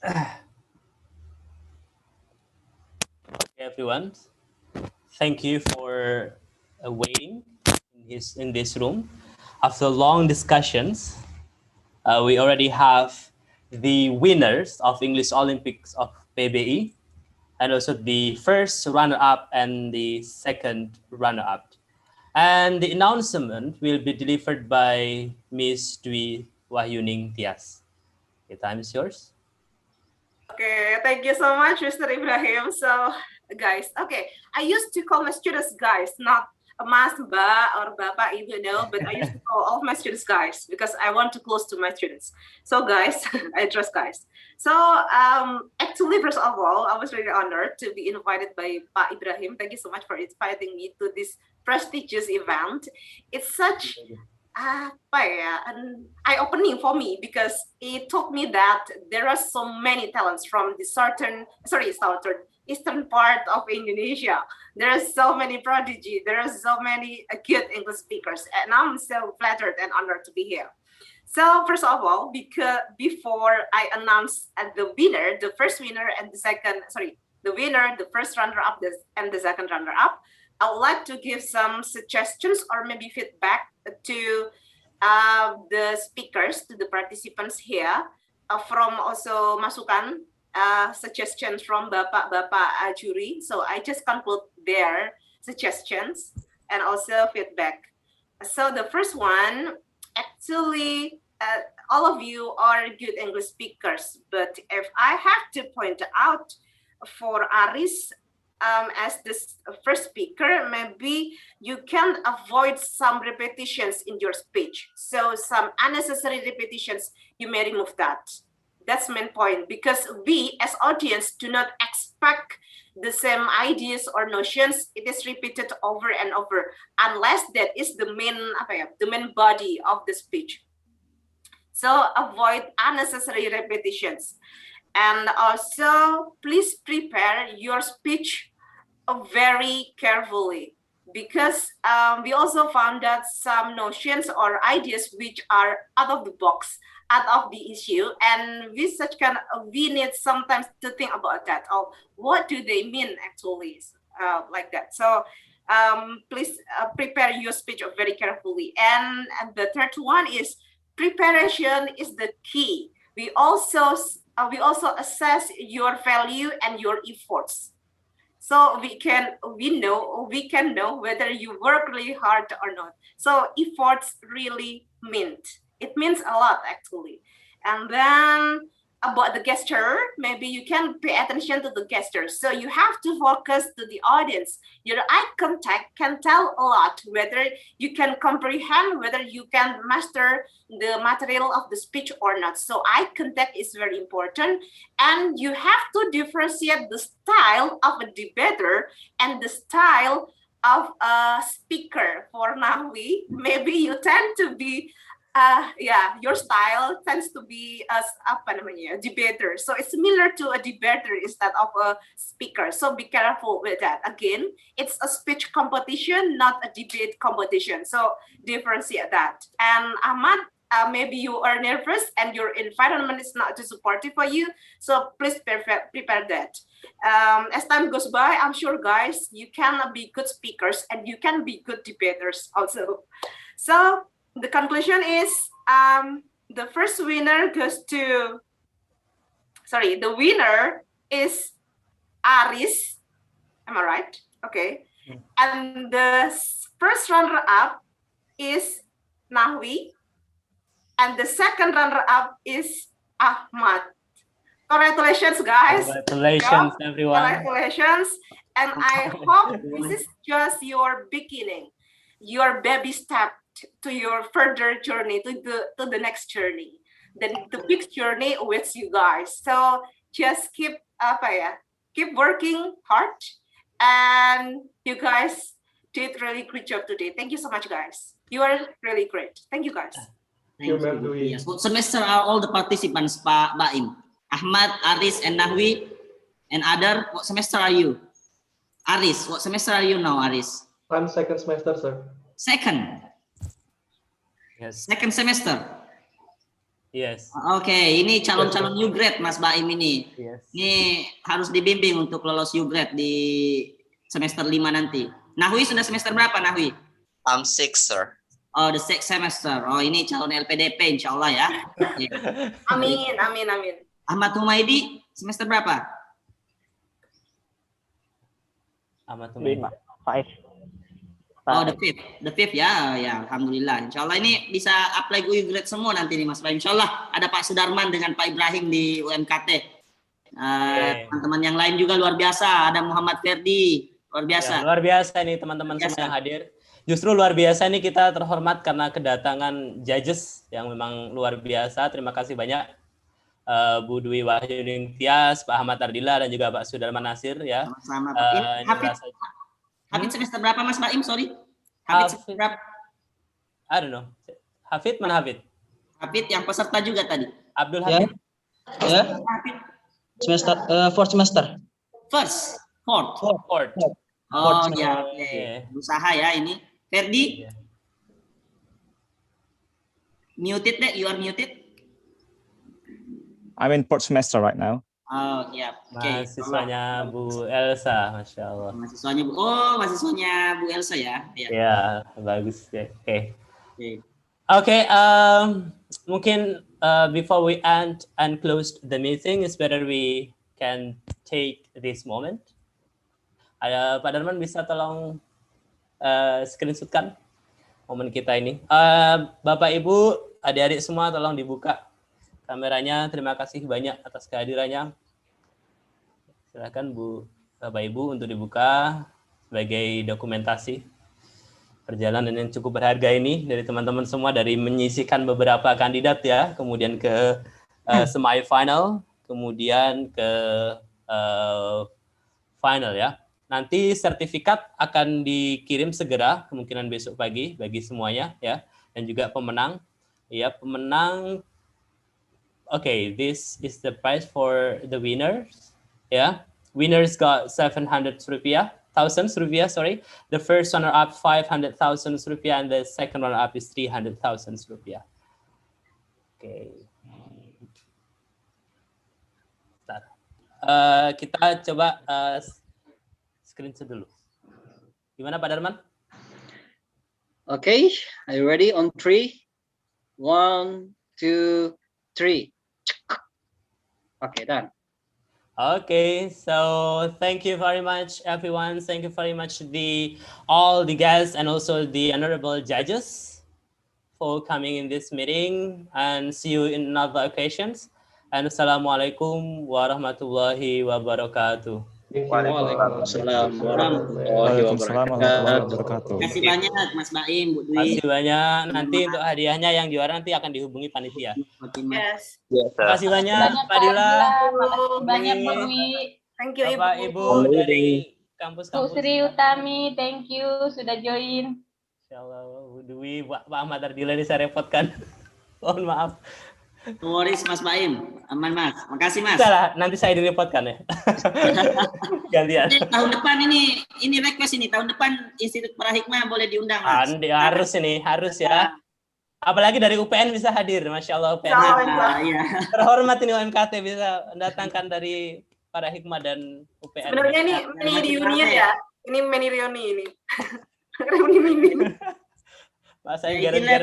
Okay, everyone. Thank you for waiting in this room. After long discussions, we already have the winners of English Olympics of PBI, and also the first runner-up and the second runner-up. And the announcement will be delivered by Miss Dwi Wahyuning Tias. The time is yours. Okay, thank you so much, Mr. Ibrahim. So, guys, okay, I used to call my students guys, not Mas, Mbak, or Bapak, Ibu, no, but I used to call all my students guys because I want to close to my students. So, guys, I trust guys. So, actually, first of all, I was really honored to be invited by Pak Ibrahim. Thank you so much for inviting me to this prestigious event. It's such an eye-opening for me because it taught me that there are so many talents from the eastern part of Indonesia. There are so many prodigy. There are so many good English speakers, and I'm so flattered and honored to be here. So first of all, before I announce the winner, the first winner and the winner, the first runner-up, and the second runner-up, I would like to give some suggestions or maybe feedback to the speakers, to the participants here, from also masukan, suggestions from Bapak jury. So I just conclude their suggestions and also feedback. So the first one, actually, all of you are good English speakers, but if I have to point out for Aris, as this first speaker, maybe you can avoid some repetitions in your speech. So some unnecessary repetitions, you may remove that. That's main point, because we as audience do not expect the same ideas or notions. It is repeated over and over, unless that is the main body of the speech. So avoid unnecessary repetitions. And also, please prepare your speech very carefully, because we also found that some notions or ideas which are out of the box, out of the issue, and we need sometimes to think about that. Oh, what do they mean actually, like that? So please prepare your speech very carefully. And the third one is preparation is the key. We also assess your value and your efforts. So we can know whether you work really hard or not. So efforts really means a lot actually. And then about the gesture, maybe you can pay attention to the gesture. So you have to focus to the audience. Your eye contact can tell a lot whether you can comprehend, whether you can master the material of the speech or not. So eye contact is very important. And you have to differentiate the style of a debater and the style of a speaker. For Nahwi, maybe you tend to be your style tends to be as a debater. So it's similar to a debater instead of a speaker. So be careful with that. Again, it's a speech competition, not a debate competition. So differentiate that. And Ahmad, maybe you are nervous and your environment is not too supportive for you. So please prepare that. As time goes by, I'm sure, guys, you can be good speakers and you can be good debaters also. So the conclusion is the first winner goes to, the winner is Aris. Am I right? Okay. And the first runner-up is Nahwi. And the second runner-up is Ahmad. Congratulations, guys. Congratulations, everyone. Congratulations. And I hope this is just your beginning, your baby step to your further journey, to the next journey. Then the big journey awaits you guys. So just keep working hard, and you guys did really great job today. Thank you so much, guys. You are really great. Thank you, guys. Thank you. Yes. What semester are all the participants, Pak Baim? Ahmad, Aris, and Nahwi, and other. What semester are you? Aris, what semester are you now, Aris? I'm second semester, sir. Second. Yes. Second semester. Yes. Oke, ini calon-calon new grade Mas Baim ini. Yes. Ini harus dibimbing untuk lolos new grade di semester 5 nanti. Nahwi sudah semester berapa Nahwi? I'm 6, sir. Oh, the 6th semester. Oh, ini calon LPDP insya Allah ya. Amin, amin, amin. Ahmad Humaydi semester berapa? Ahmad Humaydi. 5. Oh, the fifth ya, ya, alhamdulillah. Insya Allah ini bisa apply UI grade semua nanti nih Mas Baim. Insya Allah ada Pak Sudarman dengan Pak Ibrahim di UMKT. Teman-teman yang lain juga luar biasa. Ada Muhammad Ferdi, luar biasa. Ya, luar biasa nih teman-teman semua yang hadir. Justru luar biasa nih kita terhormat karena kedatangan judges yang memang luar biasa. Terima kasih banyak Bu Dwi Wahyudin Tias, Pak Ahmad Ardila dan juga Pak Sudarman Nasir ya. Sama-sama. Hafid semester berapa Mas Baim? Sorry. Hafid semester berapa? I don't know. Hafid mana Hafid? Hafid yang peserta juga tadi. Abdul Hafid. Ya. Semester fourth semester. Fourth. Oh ya, oke. Usaha ya ini. Ferdi. Muted deh, you are muted. I'm in fourth semester right now. Oh ya, oke. Mahasiswanya Bu Elsa, Masya Allah. Mahasiswanya Bu Elsa ya. Ya, bagus ya. Oke, mungkin before we end and close the meeting, it's better we can take this moment. Pak Darman bisa tolong screenshotkan momen kita ini. Bapak Ibu, adik-adik semua tolong dibuka kameranya. Terima kasih banyak atas kehadirannya. Silakan Bapak Ibu untuk dibuka sebagai dokumentasi perjalanan yang cukup berharga ini dari teman-teman semua, dari menyisihkan beberapa kandidat ya, kemudian ke semifinal, kemudian ke final ya. Nanti sertifikat akan dikirim segera, kemungkinan besok pagi bagi semuanya ya, dan juga pemenang. Ya, pemenang. Okay, this is the prize for the winners. Yeah, winners got 700 rupiah, thousands rupiah, sorry. The first runner-up 500,000 rupiah and the second runner-up is 300,000 rupiah. Okay. Kita coba screenshot dulu. Gimana Pak Darman? Okay, are you ready? On 3, 1, 2, 3. Okay, done. Okay, so thank you very much, everyone. Thank you very much all the guests and also the honorable judges for coming in this meeting, and see you in other occasions. And Assalamualaikum warahmatullahi wabarakatuh. Waalaikumsalam warahmatullahi wabarakatuh. Terima kasih banyak Mas Baim, Bu Dwi. Terima kasih banyak. Nanti untuk hadiahnya yang juara nanti akan dihubungi panitia. Yes. Terima kasih banyak Pak Dila. Makasih banyak Bu Dwi. Thank you Bapak Ibu dari kampus-kampus. Bu Sri Utami, thank you sudah join. Insyaallah Bu Dwi, Pak Ahmad Ardila ini saya repotkan. Mohon maaf. No worries Mas Baim, aman Mas. Makasih Mas. Salah, nanti saya direpotkan ya. Gantian. Tahun depan ini request ini, tahun depan Institut Parahikmah boleh diundang Mas. Harus ini, harus ya. Apalagi dari UPN bisa hadir, Masya Allah UPN. Iya. Terhormat ini UMKT bisa mendatangkan dari Parahikmah dan UPN. Sebenarnya ini mini reunion ya. Ini mini reuni ini. Reuni mini. Mas saya gara-gara